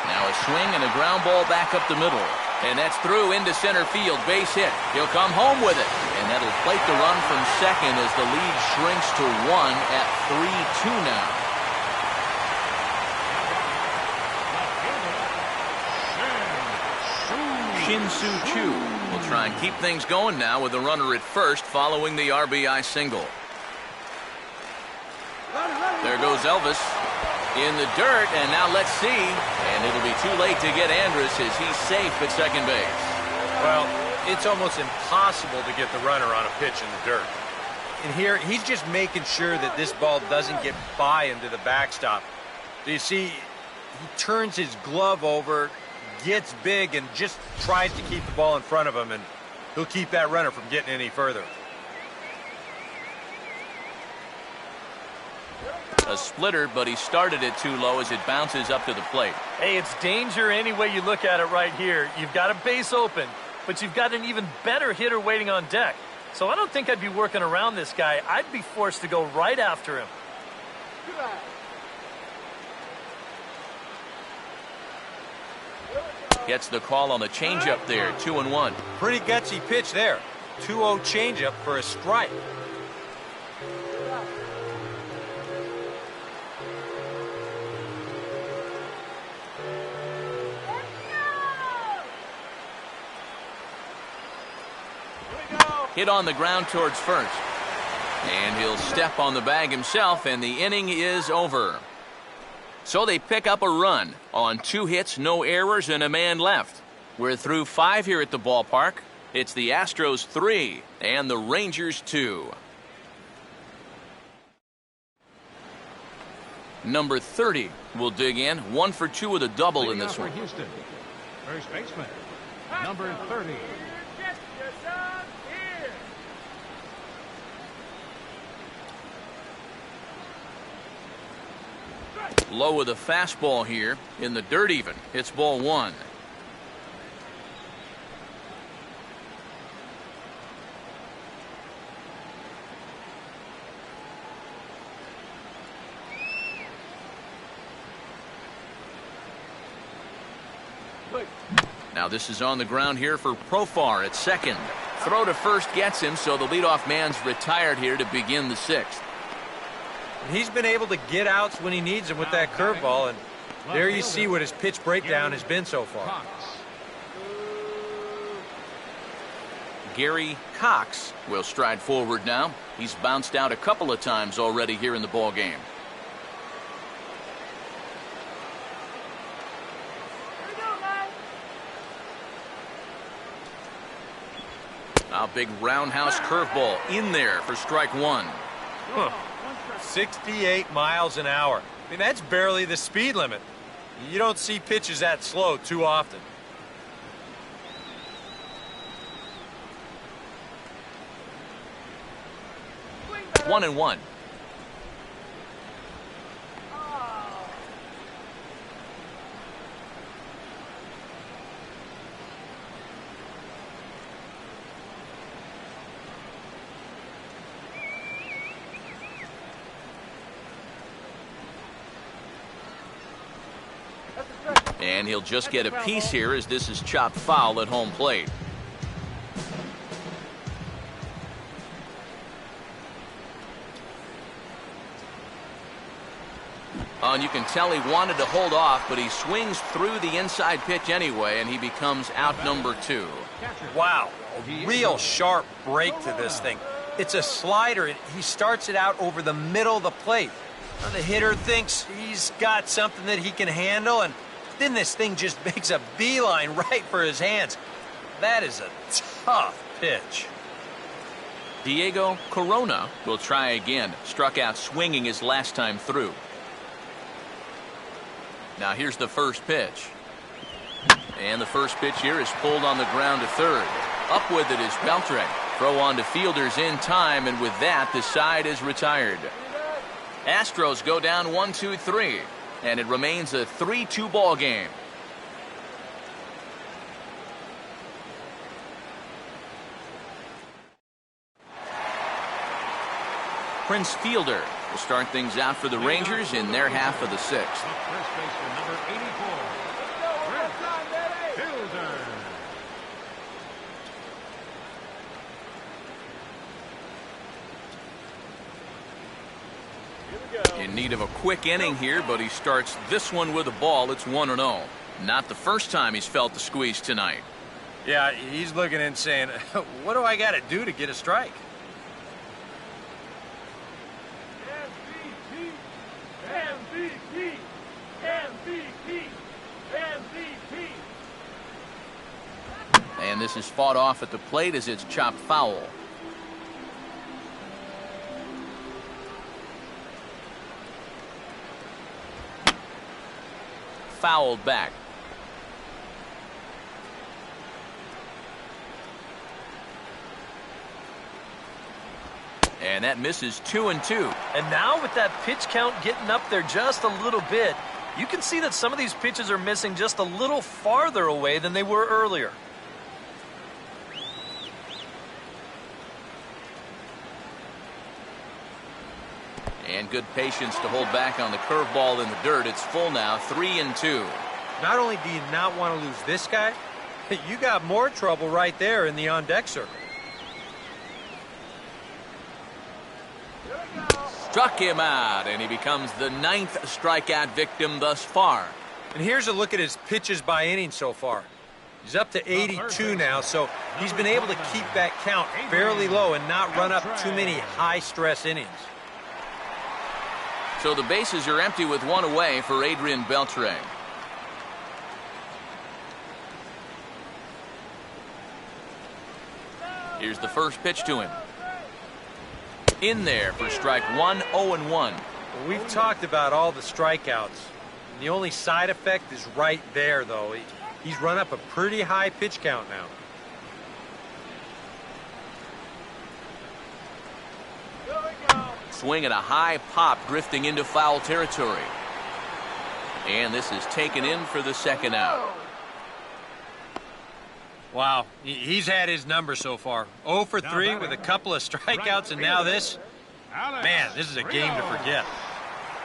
Now a swing and a ground ball back up the middle. And that's through into center field. Base hit. He'll come home with it. And that'll plate the run from second as the lead shrinks to 1 at 3-2 now. Shin-Soo Choo will try and keep things going now with a runner at first following the RBI single. There goes Elvis in the dirt, and now let's see. And it'll be too late to get Andrus as he's safe at second base. Well, it's almost impossible to get the runner on a pitch in the dirt. And here, he's just making sure that this ball doesn't get by into the backstop. So you see, he turns his glove over, gets big, and just tries to keep the ball in front of him, and he'll keep that runner from getting any further. A splitter, but he started it too low as it bounces up to the plate. Hey, it's danger any way you look at it right here. You've got a base open, but you've got an even better hitter waiting on deck. So I don't think I'd be working around this guy. I'd be forced to go right after him. Gets the call on the changeup there. 2-1. Pretty gutsy pitch there. 2-0 changeup for a strike. Hit on the ground towards first. And he'll step on the bag himself, and the inning is over. So they pick up a run on 2 hits, no errors, and a man left. We're through 5 here at the ballpark. It's the Astros 3 and the Rangers 2. Number 30 will dig in. 1 for 2 with a double in this one. Houston, first baseman, number 30. Get yourself here. Low with a fastball here in the dirt even. It's ball 1. Now this is on the ground here for Profar at second. Throw to first gets him, so the leadoff man's retired here to begin the 6th. He's been able to get outs when he needs them with that curveball, and there you see what his pitch breakdown has been so far. Cox. Gary Cox will stride forward now. He's bounced out a couple of times already here in the ball game. A big roundhouse curveball in there for strike 1. 68 miles an hour. I mean, that's barely the speed limit. You don't see pitches that slow too often. One and one. And he'll just get a piece here as this is chopped foul at home plate. And you can tell he wanted to hold off, but he swings through the inside pitch anyway, and he becomes out number 2. Wow, a real sharp break to this thing. It's a slider. He starts it out over the middle of the plate. Now, the hitter thinks he's got something that he can handle, and then this thing just makes a beeline right for his hands. That is a tough pitch. Diego Corona will try again. Struck out swinging his last time through. Now here's the first pitch. And the first pitch here is pulled on the ground to third. Up with it is Beltre. Throw on to fielders in time, and with that, the side is retired. Astros go down 1-2-3, and it remains a 3-2 ball game. Prince Fielder will start things out for the Rangers in their half of the 6th. First baseman, number 84. Prince Fielder. In need of a quick inning here, but he starts this one with a ball. It's 1-0. Not the first time he's felt the squeeze tonight. Yeah, he's looking and saying, what do I got to do to get a strike? MVP! MVP! MVP! And this is fought off at the plate as it's chopped foul. Fouled back. And that misses 2-2. And now with that pitch count getting up there just a little bit, you can see that some of these pitches are missing just a little farther away than they were earlier. And good patience to hold back on the curveball in the dirt. It's full now, 3-2. Not only do you not want to lose this guy, you got more trouble right there in the on-deck circle. Struck him out, and he becomes the 9th strikeout victim thus far. And here's a look at his pitches by inning so far. He's up to 82 now, so he's been able to keep that count fairly low and not run up too many high-stress innings. So the bases are empty with one away for Adrian Beltre. Here's the first pitch to him. In there for strike one, 0-1. Well, we've talked about all the strikeouts. The only side effect is right there, though. He's run up a pretty high pitch count now. Swing at a high pop, drifting into foul territory. And this is taken in for the second out. Wow, he's had his number so far. 0 for 3 with a couple of strikeouts, and now this. Man, this is a game to forget.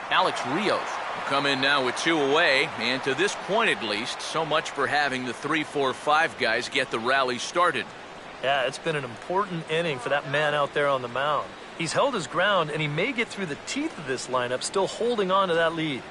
Alex Rios will come in now with 2 away, and to this point at least, so much for having the 3-4-5 guys get the rally started. Yeah, it's been an important inning for that man out there on the mound. He's held his ground, and he may get through the teeth of this lineup, still holding on to that lead.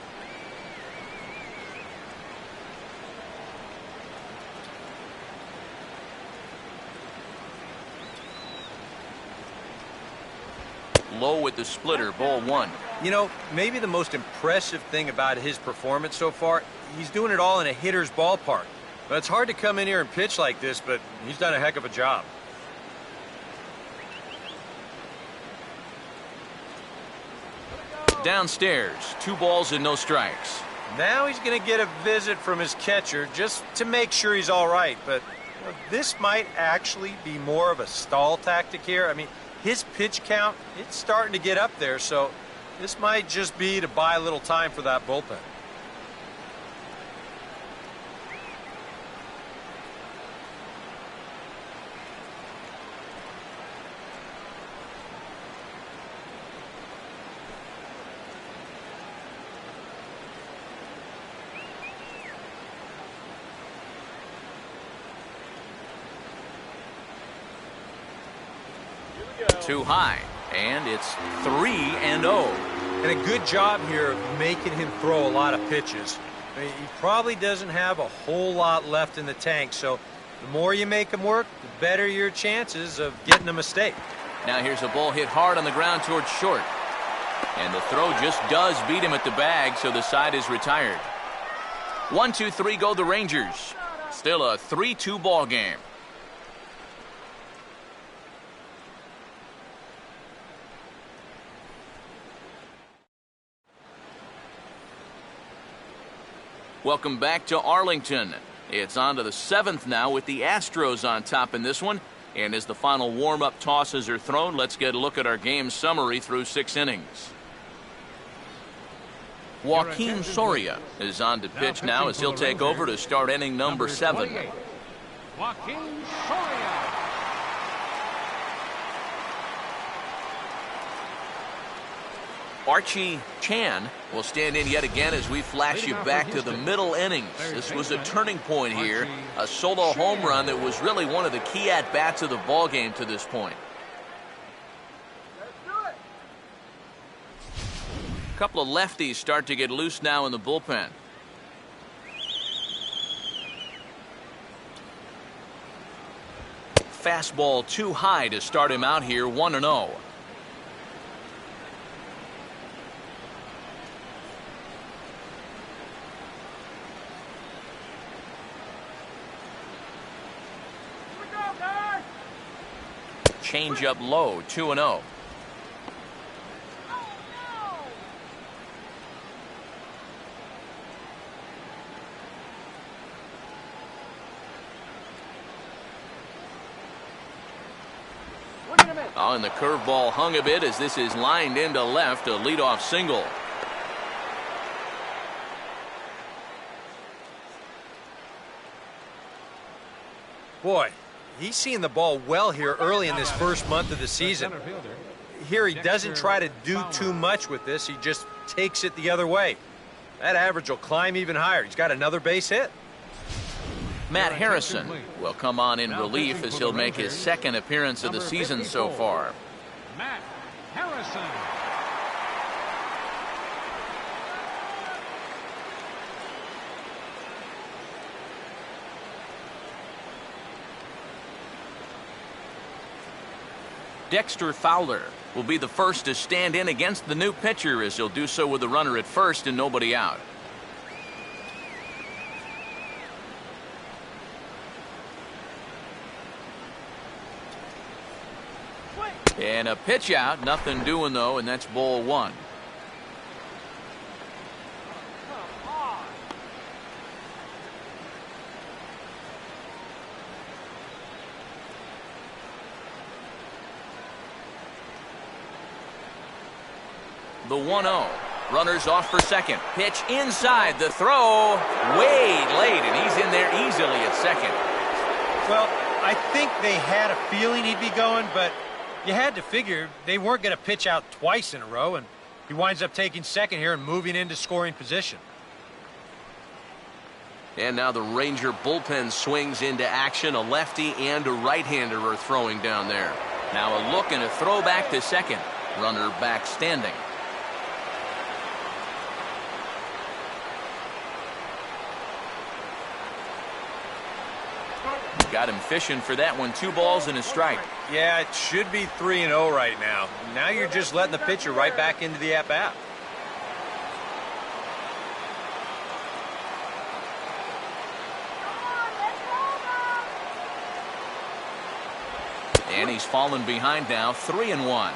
Low with the splitter, ball 1. You know, maybe the most impressive thing about his performance so far, he's doing it all in a hitter's ballpark. But it's hard to come in here and pitch like this, but he's done a heck of a job. Downstairs, 2 balls and no strikes. Now he's going to get a visit from his catcher just to make sure he's all right. But you know, this might actually be more of a stall tactic here. I mean, his pitch count, it's starting to get up there, so this might just be to buy a little time for that bullpen. Too high, and it's 3-0. And a good job here of making him throw a lot of pitches. I mean, he probably doesn't have a whole lot left in the tank, so the more you make him work, the better your chances of getting a mistake. Now here's a ball hit hard on the ground towards short. And the throw just does beat him at the bag, so the side is retired. 1-2-3 go the Rangers. Still a 3-2 ball game. Welcome back to Arlington. It's on to the 7th now with the Astros on top in this one. And as the final warm-up tosses are thrown, let's get a look at our game summary through 6 innings. Joaquin Soria is on to pitch now as he'll take over to start inning number 7. Joaquin Soria. Archie Chan will stand in yet again as we flash you back to the middle innings. This was a turning point here, a solo home run that was really one of the key at-bats of the ballgame to this point. A couple of lefties start to get loose now in the bullpen. Fastball too high to start him out here, 1-0. Change up low, 2-0. Oh, and the curveball hung a bit as this is lined into left, a leadoff single. Boy, he's seeing the ball well here early in this first month of the season. Here he doesn't try to do too much with this. He just takes it the other way. That average will climb even higher. He's got another base hit. Matt Harrison will come on in relief as he'll make his 2nd appearance of the season so far. Matt Harrison. Dexter Fowler will be the first to stand in against the new pitcher, as he'll do so with the runner at first and nobody out. And a pitch out, nothing doing though, and that's ball one. The 1-0. Runners off for second. Pitch inside. The throw way late, and he's in there easily at second. Well, I think they had a feeling he'd be going, but you had to figure they weren't going to pitch out twice in a row, and he winds up taking second here and moving into scoring position. And now the Ranger bullpen swings into action. A lefty and a right-hander are throwing down there. Now a look and a throw back to second. Runner back standing. Got him fishing for that one. 2 balls and a strike. Yeah, it should be 3-0 right now. Now you're just letting the pitcher right back into the at-bat. And he's fallen behind now. 3-1.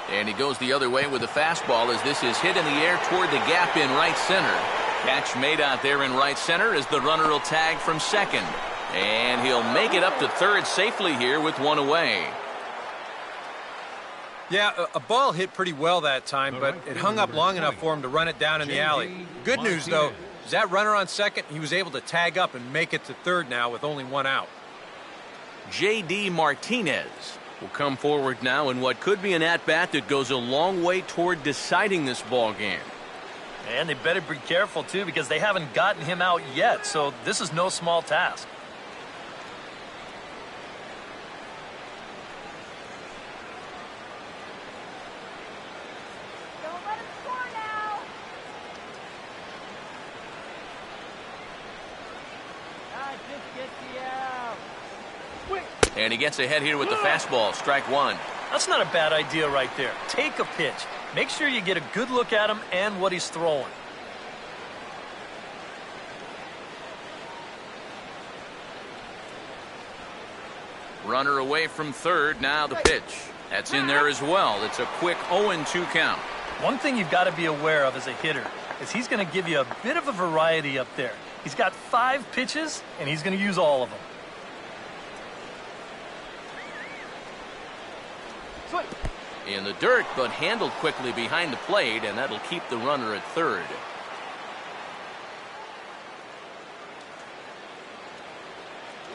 And he goes the other way with a fastball as this is hit in the air toward the gap in right center. Catch made out there in right center as the runner will tag from second. And he'll make it up to third safely here with one away. Yeah, a ball hit pretty well that time, but it hung up long enough for him to run it down in the alley. Good news, though, is that runner on second, he was able to tag up and make it to third now with only one out. J.D. Martinez will come forward now in what could be an at-bat that goes a long way toward deciding this ball game. And they better be careful, too, because they haven't gotten him out yet, so this is no small task. Don't let him score now. Just get the out. Quick. And he gets ahead here with the fastball. Strike one. That's not a bad idea right there. Take a pitch. Make sure you get a good look at him and what he's throwing. Runner away from third. Now the pitch. That's in there as well. It's a quick 0-2 count. One thing you've got to be aware of as a hitter is he's going to give you a bit of a variety up there. He's got 5 pitches, and he's going to use all of them. In the dirt, but handled quickly behind the plate, and that'll keep the runner at third.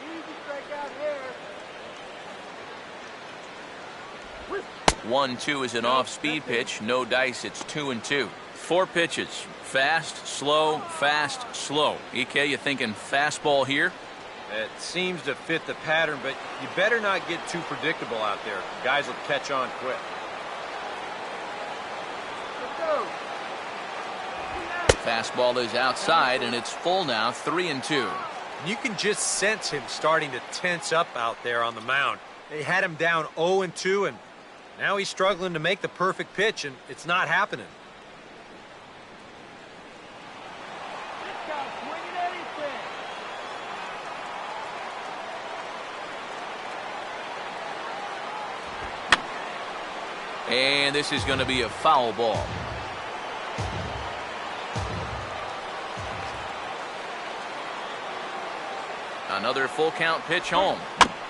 Easy strikeout here. 1-2 is an off-speed pitch. No dice. It's 2-2. 4 pitches. Fast, slow, fast, slow. EK, you thinking fastball here? It seems to fit the pattern, but you better not get too predictable out there. Guys will catch on quick. Fastball is outside, and it's full now. 3-2. You can just sense him starting to tense up out there on the mound. They had him down 0-2, and now he's struggling to make the perfect pitch, and it's not happening. This guy's swinging anything. And this is going to be a foul ball. Another full count pitch home.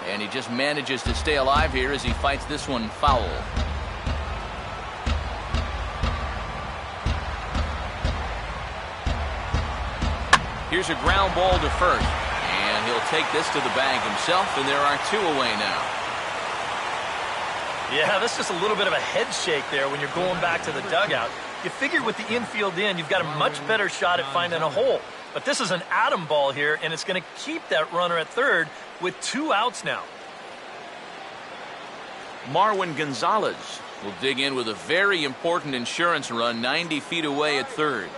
And he just manages to stay alive here as he fights this one foul. Here's a ground ball to first. And he'll take this to the bag himself, and there are 2 away now. Yeah, that's just a little bit of a head shake there when you're going back to the dugout. You figure with the infield in, you've got a much better shot at finding a hole. But this is an atom ball here, and it's going to keep that runner at third with 2 outs now. Marwin Gonzalez will dig in with a very important insurance run 90 feet away at third.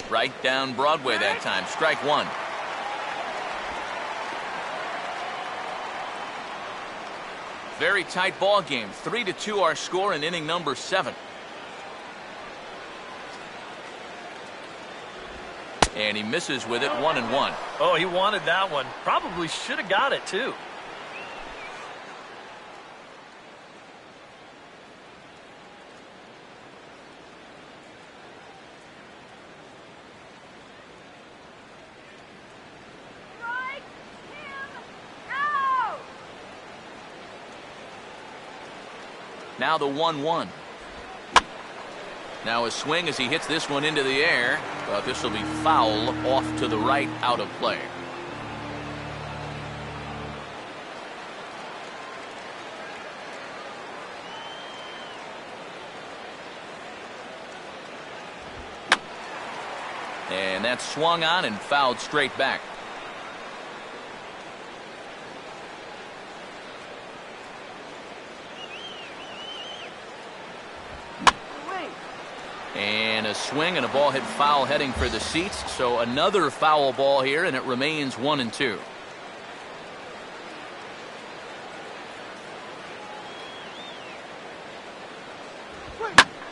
Right down Broadway that time. Strike one. Very tight ball game. 3-2 our score in inning number 7. And he misses with it, 1-1. Oh, he wanted that one. Probably should have got it, too. Strike him out! Now the 1-1. Now a swing as he hits this one into the air, but this will be foul off to the right, out of play. And that's swung on and fouled straight back. And a swing and a ball hit foul heading for the seats. So another foul ball here, and it remains 1-2.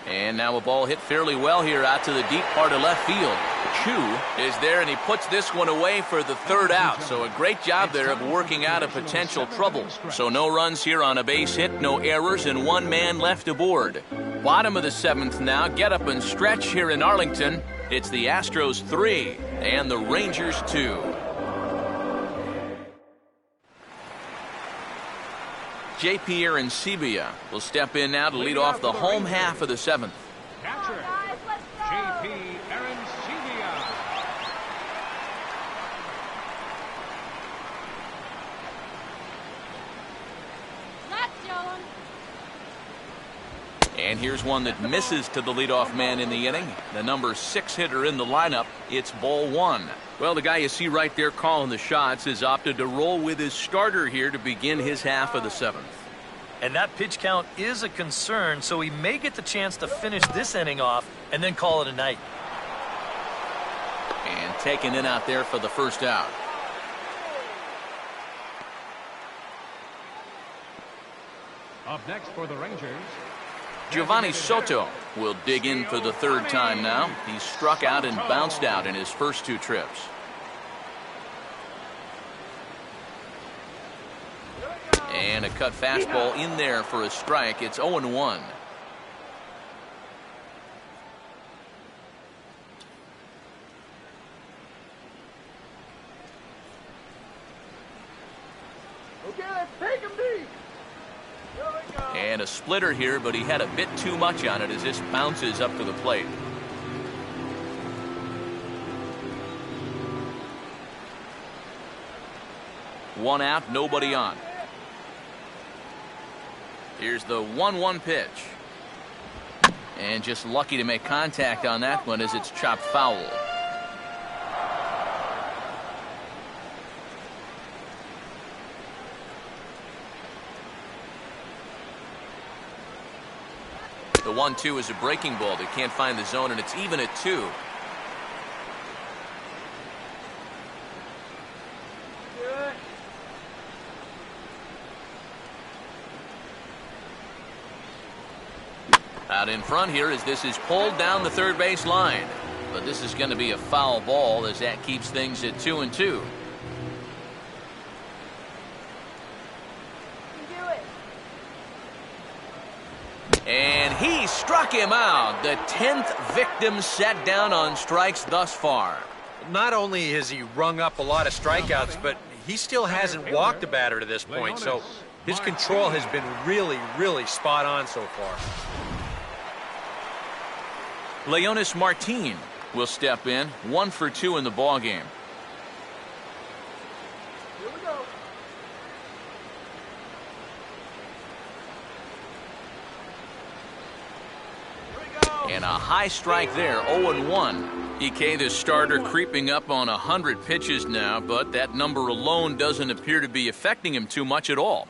And now a ball hit fairly well here out to the deep part of left field. Chu is there, and he puts this one away for the third out. So a great job there of working out a potential trouble. So no runs here on a base hit, no errors, and 1 man left aboard. Bottom of the 7th now. Get up and stretch here in Arlington. It's the Astros 3 and the Rangers 2. J.P. Arancibia will step in now to lead off the home half of the 7th. Catcher, Guys, let's go! J.P. Arancibia. Let's show him. And here's one that misses to the leadoff man in the inning. The number 6 hitter in the lineup. It's ball 1. Well, the guy you see right there calling the shots has opted to roll with his starter here to begin his half of the 7th. And that pitch count is a concern, so he may get the chance to finish this inning off and then call it a night. And taken in out there for the first out. Up next for the Rangers. Giovanni Soto will dig in for the 3rd time now. He struck out and bounced out in his first 2 trips. And a cut fastball in there for a strike. It's 0-1. Okay, let's take him deep. Here we go. And a splitter here, but he had a bit too much on it as this bounces up to the plate. One out, nobody on. Here's the 1-1 pitch. And just lucky to make contact on that one as it's chopped foul. The 1-2 is a breaking ball. They can't find the zone, and it's even at 2. Good. Out in front here as this is pulled down the third base line. But this is going to be a foul ball as that keeps things at 2-2. You can do it. And he struck him out. The 10th victim set down on strikes thus far. Not only has he rung up a lot of strikeouts, but he still hasn't walked a batter to this point. So his control has been really, really spot on so far. Leonis Martin will step in. 1 for 2 in the ball game. Here we go. And a high strike there, 0-1. EK, the starter, creeping up on 100 pitches now, but that number alone doesn't appear to be affecting him too much at all.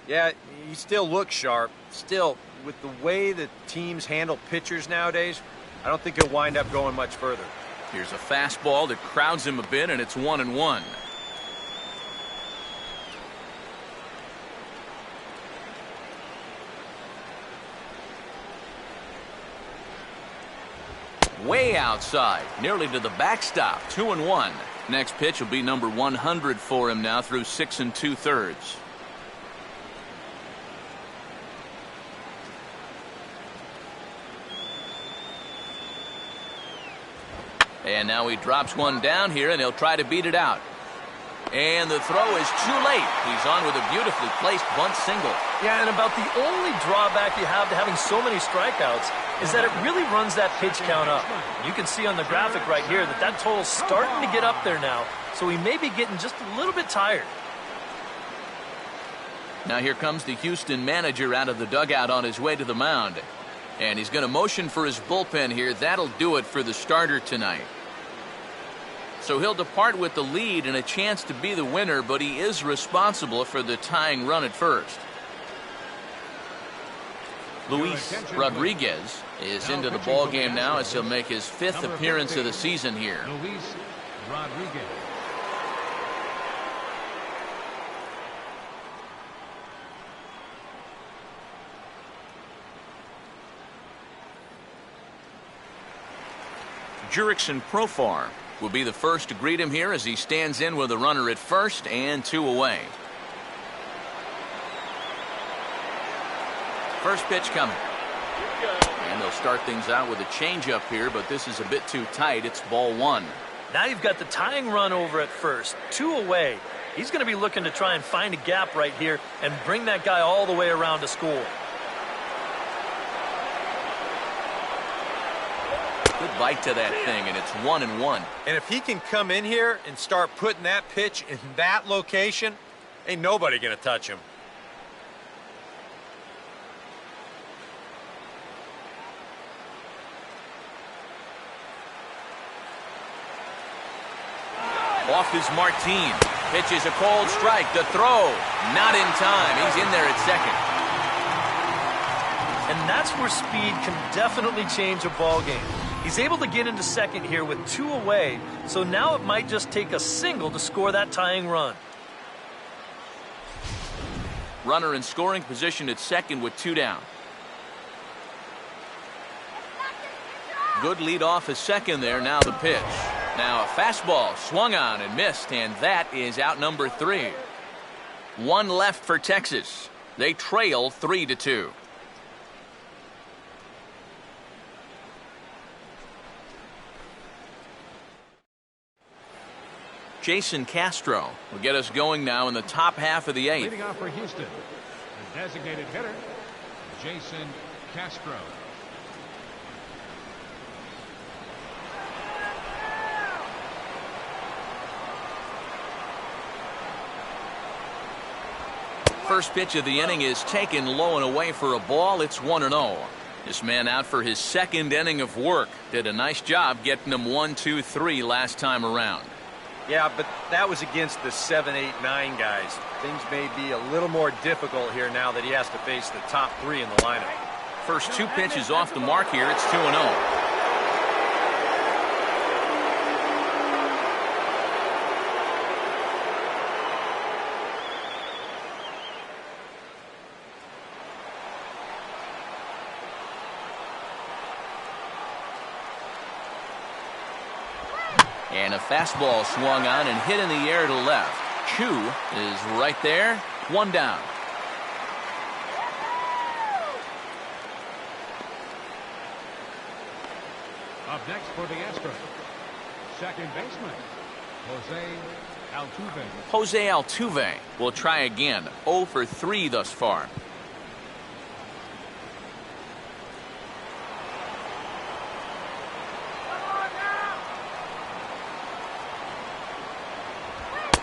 Yeah, he still looks sharp. Still, with the way that teams handle pitchers nowadays, I don't think he'll wind up going much further. Here's a fastball that crowds him a bit, and it's 1-1. Way outside, nearly to the backstop, 2-1. Next pitch will be number 100 for him now through 6 2/3. And now he drops one down here, and he'll try to beat it out. And the throw is too late. He's on with a beautifully placed bunt single. Yeah, and about the only drawback you have to having so many strikeouts is that it really runs that pitch count up. You can see on the graphic right here that total's starting to get up there now, so he may be getting just a little bit tired. Now here comes the Houston manager out of the dugout on his way to the mound. And he's going to motion for his bullpen here. That'll do it for the starter tonight. So he'll depart with the lead and a chance to be the winner, but he is responsible for the tying run at first. Luis Rodriguez is into the ball game now as he'll make his 5th appearance of the season here. Luis Rodriguez. Jurickson Profar will be the first to greet him here as he stands in with a runner at first and 2 away. First pitch coming. And they'll start things out with a changeup here, but this is a bit too tight. It's ball 1. Now you've got the tying run over at first, 2 away. He's going to be looking to try and find a gap right here and bring that guy all the way around to score. Good bite to that thing, and it's 1-1. And if he can come in here and start putting that pitch in that location, ain't nobody going to touch him. Off is Martin. Pitches a cold strike. The throw, not in time. He's in there at second. And that's where speed can definitely change a ball game. He's able to get into second here with 2 away, so now it might just take a single to score that tying run. Runner in scoring position at second with 2 down. Good lead off at second there. Now the pitch. Now a fastball swung on and missed, and that is out number 3. 1 left for Texas. They trail 3-2. Jason Castro will get us going now in the top half of the 8th. Leading off for Houston, the designated hitter, Jason Castro. First pitch of the inning is taken low and away for a ball. It's 1-0. This man out for his 2nd inning of work. Did a nice job getting him 1, 2, 3 last time around. Yeah, but that was against the 7, 8, 9 guys. Things may be a little more difficult here now that he has to face the top 3 in the lineup. First 2 pitches off the mark here. It's 2-0. And a fastball swung on and hit in the air to left. Chu is right there. 1 down. Up next for the Astros, second baseman, Jose Altuve. Jose Altuve will try again. 0 for 3 thus far.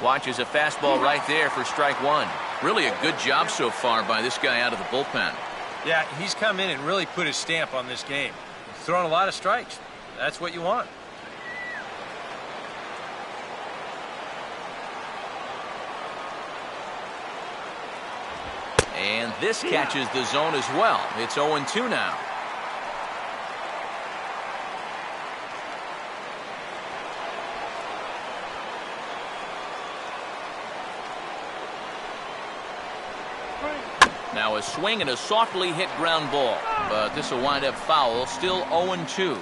Watches a fastball right there for strike 1. Really a good job so far by this guy out of the bullpen. Yeah, he's come in and really put his stamp on this game. throwing a lot of strikes. That's what you want. And this catches the zone as well. It's 0-2 now. Now a swing and a softly hit ground ball. But this will wind up foul. Still 0-2.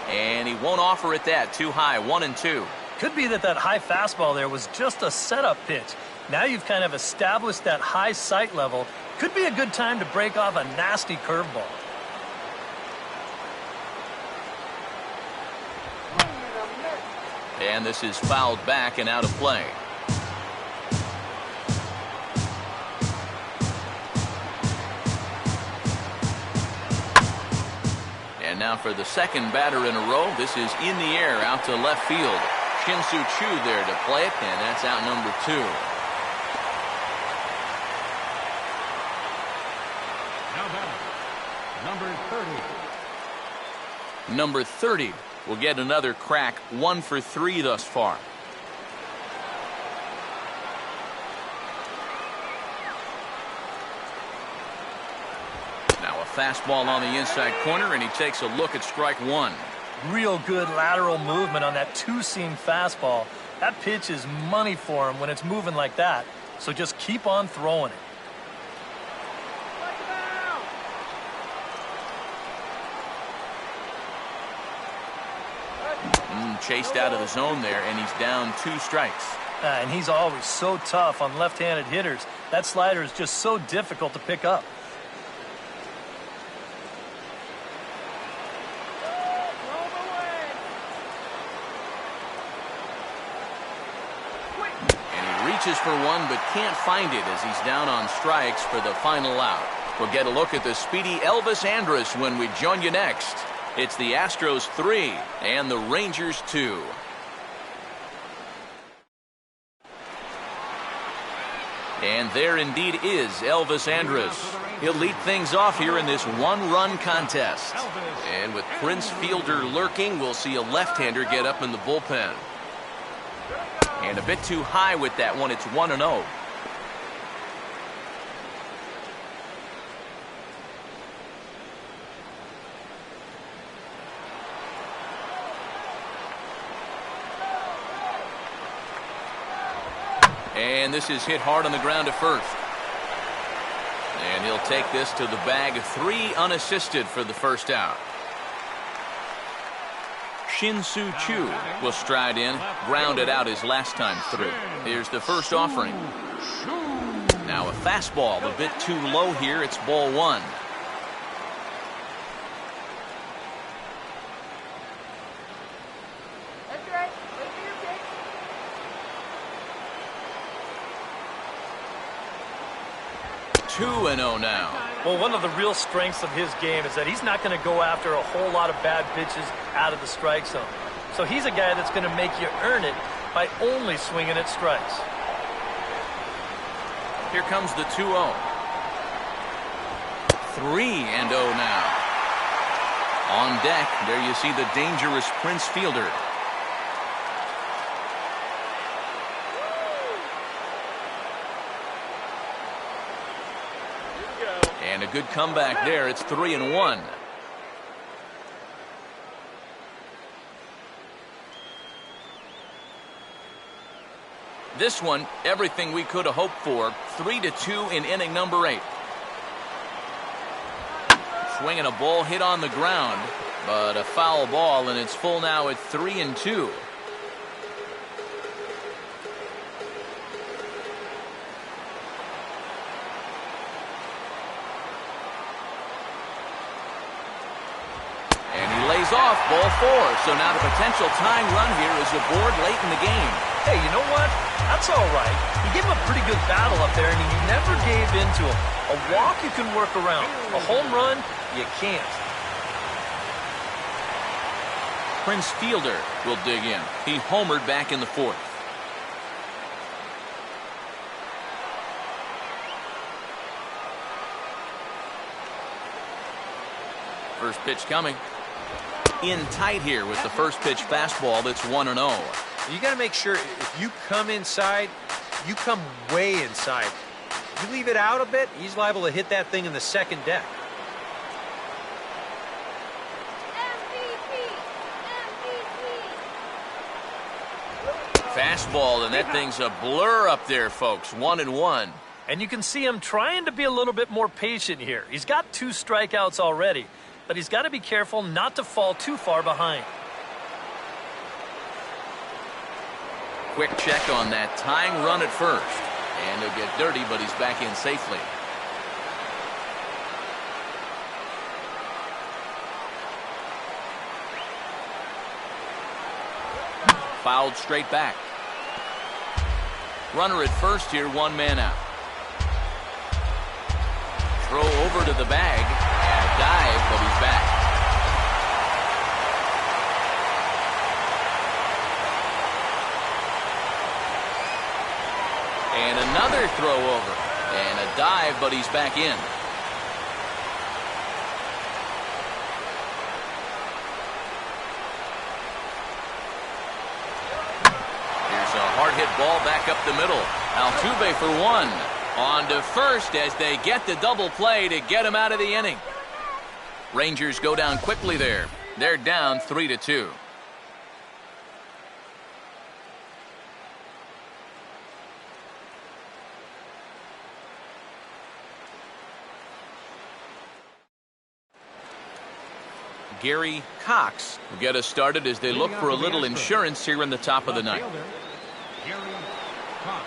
And he won't offer it that. Too high. 1-2. Could be that high fastball there was just a setup pitch. Now you've kind of established that high sight level. Could be a good time to break off a nasty curveball. And this is fouled back and out of play. And now for the second batter in a row. This is in the air out to left field. Shin-Soo Choo there to play it, and that's out number 2. Now batter, number 30. Number 30 will get another crack. 1 for 3 thus far. Now a fastball on the inside corner, and he takes a look at strike 1. Real good lateral movement on that two-seam fastball. That pitch is money for him when it's moving like that. So just keep on throwing it. Chased out of the zone there, and he's down 2 strikes. And he's always so tough on left-handed hitters. That slider is just so difficult to pick up. And he reaches for one but can't find it as he's down on strikes for the final out. We'll get a look at the speedy Elvis Andrus when we join you next. It's the Astros 3 and the Rangers 2. And there indeed is Elvis Andrus. He'll lead things off here in this one-run contest. And with Prince Fielder lurking, we'll see a left-hander get up in the bullpen. And a bit too high with that one. It's 1-0. And this is hit hard on the ground to first. And he'll take this to the bag. 3 unassisted for the first out. Shin-Soo Choo will stride in, grounded out his last time through. Here's the first offering. Now a fastball, a bit too low here. It's ball 1. That's right. Wait for your pick. 2-0 now. Well, one of the real strengths of his game is that he's not going to go after a whole lot of bad pitches out of the strike zone. So he's a guy that's going to make you earn it by only swinging at strikes. Here comes the 2-0. 3-0 now. On deck, there you see the dangerous Prince Fielder. And a good comeback there. It's 3-1. This one, everything we could have hoped for. 3-2 in inning number 8. Swinging a ball hit on the ground, but a foul ball, and it's full now at 3-2. Off ball 4. So now the potential tying run here is aboard late in the game. Hey, you know what? That's all right. You gave him a pretty good battle up there, and he never gave in to him. A walk you can work around. A home run, you can't. Prince Fielder will dig in. He homered back in the 4th. First pitch coming. In tight here with the first pitch fastball that's 1-0. You got to make sure if you come inside, you come way inside. If you leave it out a bit, he's liable to hit that thing in the second deck. Fastball, and that thing's a blur up there, folks. 1-1. And you can see him trying to be a little bit more patient here. He's got 2 strikeouts already, but he's got to be careful not to fall too far behind. Quick check on that tying run at first. And he'll get dirty, but he's back in safely. Fouled straight back. Runner at first here, 1 man out. Throw over to the bag. And a dive, but he's back. And another throw over. And a dive, but he's back in. Here's a hard hit ball back up the middle. Altuve for 1. On to first as they get the double play to get him out of the inning. Rangers go down quickly there. They're down 3-2. Gary Cox will get us started as they look for a little insurance here in the top of the ninth. Gary Cox.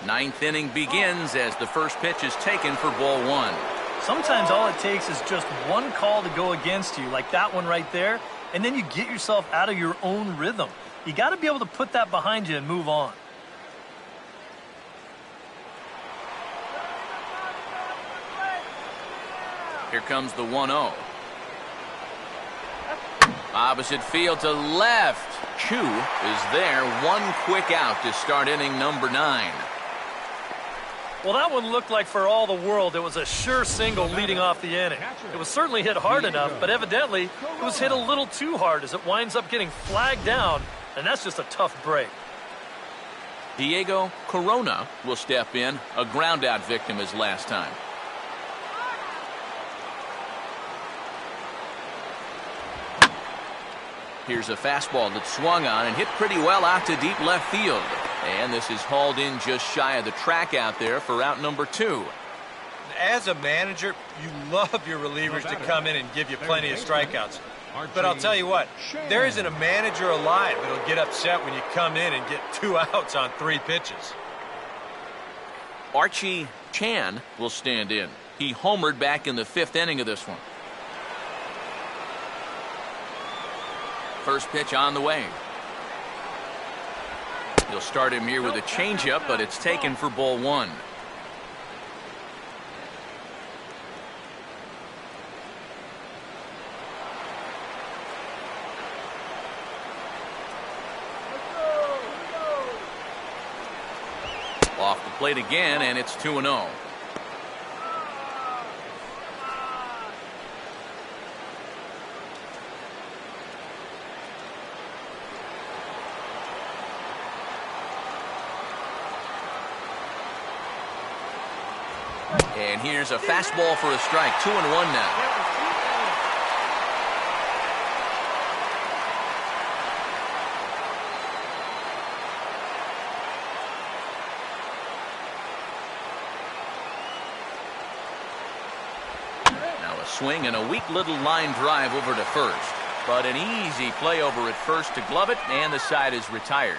Ninth inning begins as the first pitch is taken for ball 1. Sometimes all it takes is just one call to go against you, like that one right there, and then you get yourself out of your own rhythm. You got to be able to put that behind you and move on. Here comes the 1-0. Opposite field to left. Chu is there. 1 quick out to start inning number 9. Well, that one looked like for all the world it was a sure single leading off the inning. It was certainly hit hard enough, but evidently it was hit a little too hard as it winds up getting flagged down, and that's just a tough break. Diego Corona will step in, a ground-out victim as last time. Here's a fastball that swung on and hit pretty well out to deep left field. And this is hauled in just shy of the track out there for out number 2. As a manager, you love your relievers to come in and give you plenty of strikeouts. But I'll tell you what, there isn't a manager alive that'll get upset when you come in and get 2 outs on 3 pitches. Archie Chan will stand in. He homered back in the 5th inning of this one. First pitch on the way. He'll start him here with a changeup, but it's taken for ball 1. Off the plate again, and it's 2-0. And here's a fastball for a strike. 2-1 now. Now a swing and a weak little line drive over to first. But an easy play over at first to glove it, and the side is retired.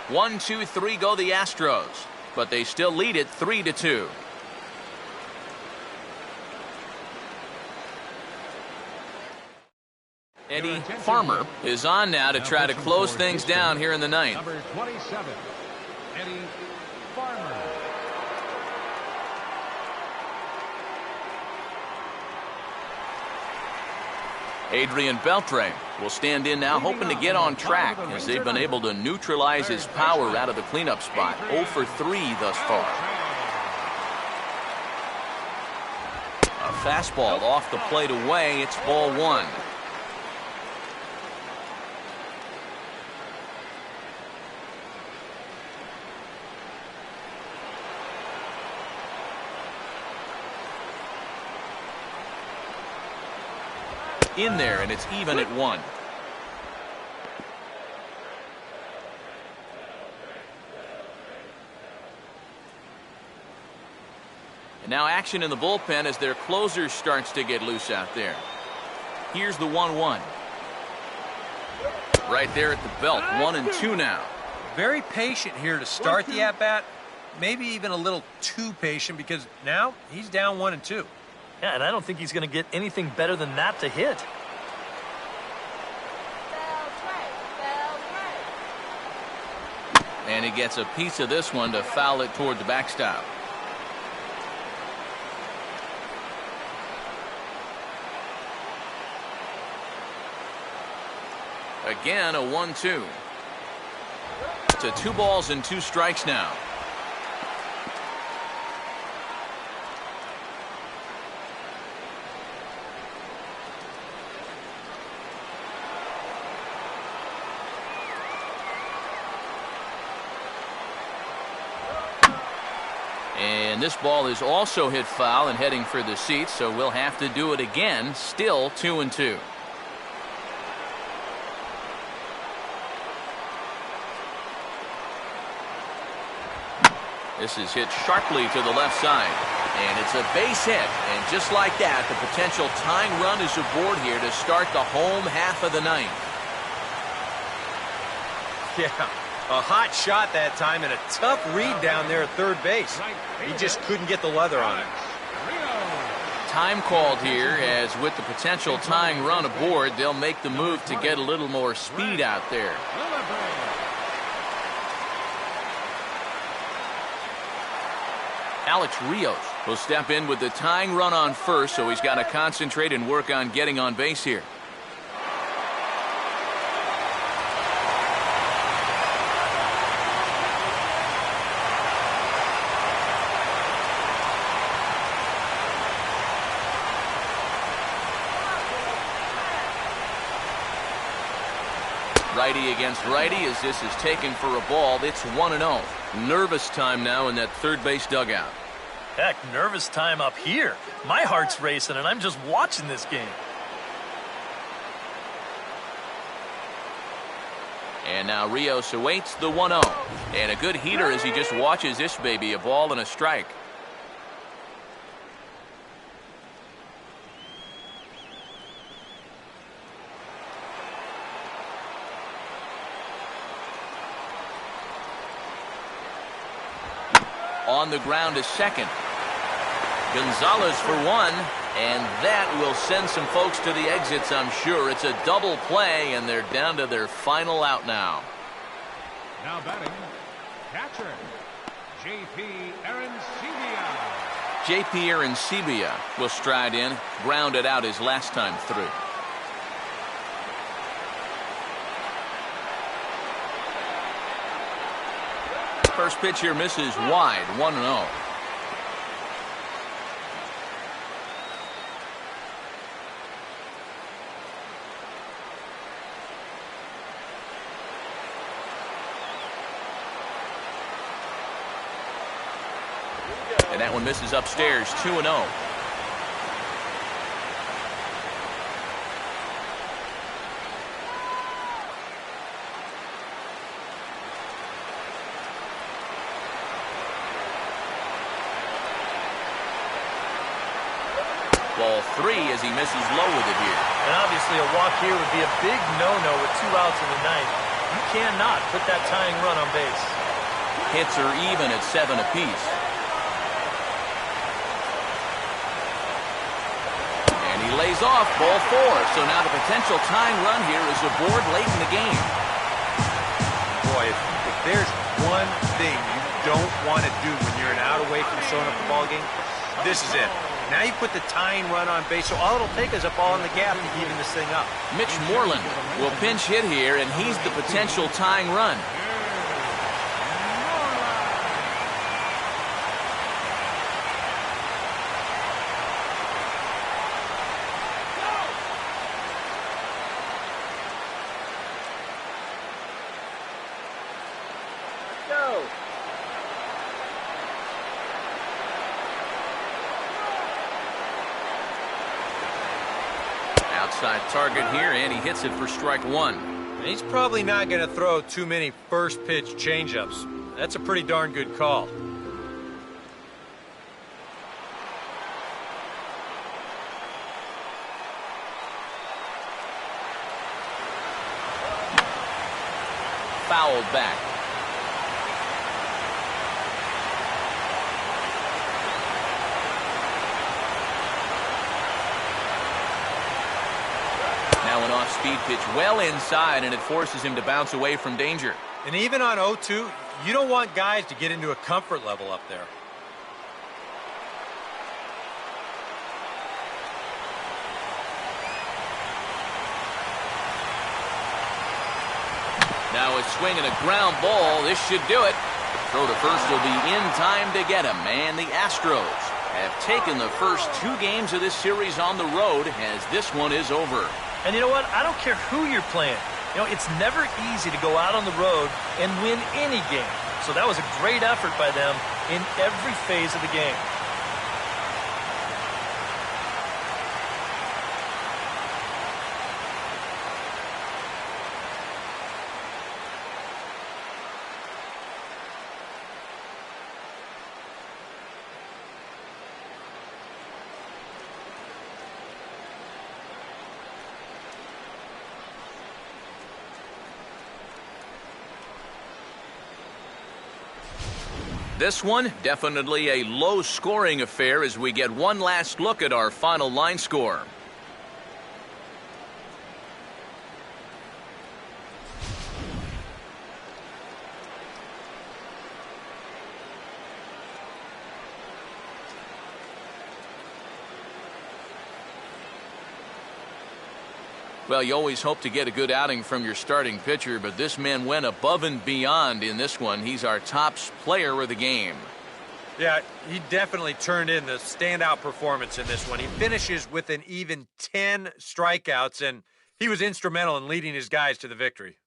1, 2, 3 go the Astros. But they still lead it 3-2. Eddie Farmer is on now to try to close things down here in the ninth. Number 27, Eddie Farmer. Adrian Beltre will stand in now, hoping to get on track as they've been able to neutralize his power out of the cleanup spot. 0 for 3 thus far. A fastball off the plate away. It's ball 1. In there, and it's even at 1. And now action in the bullpen as their closer starts to get loose out there. Here's the 1-1. Right there at the belt. 1-2 now. Very patient here to start the at-bat. Maybe even a little too patient because now he's down 1-2. Yeah, and I don't think he's going to get anything better than that to hit. And he gets a piece of this one to foul it toward the backstop. Again, a 1-2. To 2 balls and 2 strikes now. And this ball is also hit foul and heading for the seats, so we'll have to do it again. Still 2-2. This is hit sharply to the left side. And it's a base hit. And just like that, the potential tying run is aboard here to start the home half of the ninth. Yeah, a hot shot that time and a tough read down there at third base. He just couldn't get the leather on it. Time called here, as with the potential tying run aboard, they'll make the move to get a little more speed out there. Alex Rios will step in with the tying run on first, so he's got to concentrate and work on getting on base here. Righty against righty as this is taken for a ball. It's 1-0. Nervous time now in that third base dugout. Heck, nervous time up here. My heart's racing, and I'm just watching this game. And now Rios awaits the 1-0. And a good heater as he just watches this baby. A ball and a strike. On the ground is second. Gonzalez for 1, and that will send some folks to the exits, I'm sure. It's a double play, and they're down to their final out now. Now batting, catcher, J.P. Arancibia. J.P. Arancibia will stride in, grounded out his last time through. First pitch here misses wide, 1-0. And that one misses upstairs, 2-0. Ball 3 as he misses low with it here. And obviously a walk here would be a big no-no with 2 outs in the ninth. You cannot put that tying run on base. Hits are even at 7 apiece. And he lays off ball 4. So now the potential tying run here is aboard late in the game. Boy, if there's one thing you don't want to do when you're an out-of-way from showing up the ball game. This is it. Now you put the tying run on base, so all it'll take is a ball in the gap to even this thing up. Mitch Moreland will pinch hit here, and he's the potential tying run. Go. Outside target here, and he hits it for strike one. And he's probably not going to throw too many first pitch changeups. That's a pretty darn good call. Fouled back. Now an off-speed pitch well inside, and it forces him to bounce away from danger. And even on 0-2, you don't want guys to get into a comfort level up there. Now a swing and a ground ball. This should do it. Throw to first will be in time to get him. And the Astros have taken the first 2 games of this series on the road, as this one is over. And you know what? I don't care who you're playing. You know, it's never easy to go out on the road and win any game. So that was a great effort by them in every phase of the game. This one, definitely a low-scoring affair as we get one last look at our final line score. Well, you always hope to get a good outing from your starting pitcher, but this man went above and beyond in this one. He's our top player of the game. Yeah, he definitely turned in the standout performance in this one. He finishes with an even 10 strikeouts, and he was instrumental in leading his guys to the victory.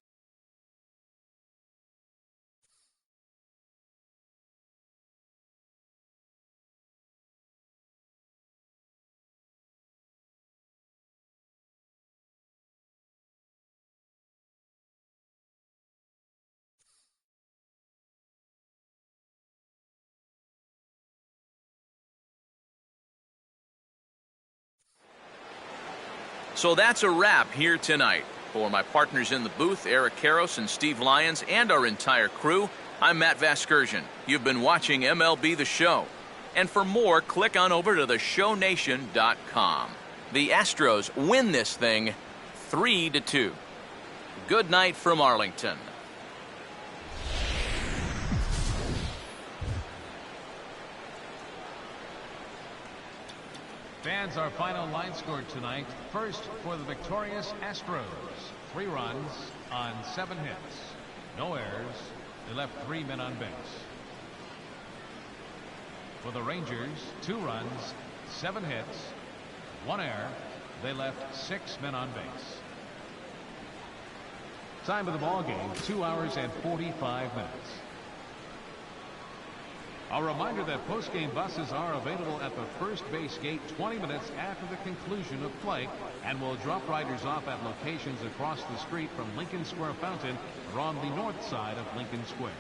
So that's a wrap here tonight. For my partners in the booth, Eric Karros and Steve Lyons, and our entire crew, I'm Matt Vasgersian. You've been watching MLB The Show. And for more, click on over to theshownation.com. The Astros win this thing 3-2. Good night from Arlington. Fans, our final line score tonight. First for the victorious Astros. 3 runs on 7 hits. No errors. They left 3 men on base. For the Rangers, 2 runs, 7 hits, 1 error. They left 6 men on base. Time of the ball game, 2 hours and 45 minutes. A reminder that post-game buses are available at the first base gate 20 minutes after the conclusion of play and will drop riders off at locations across the street from Lincoln Square Fountain or on the north side of Lincoln Square.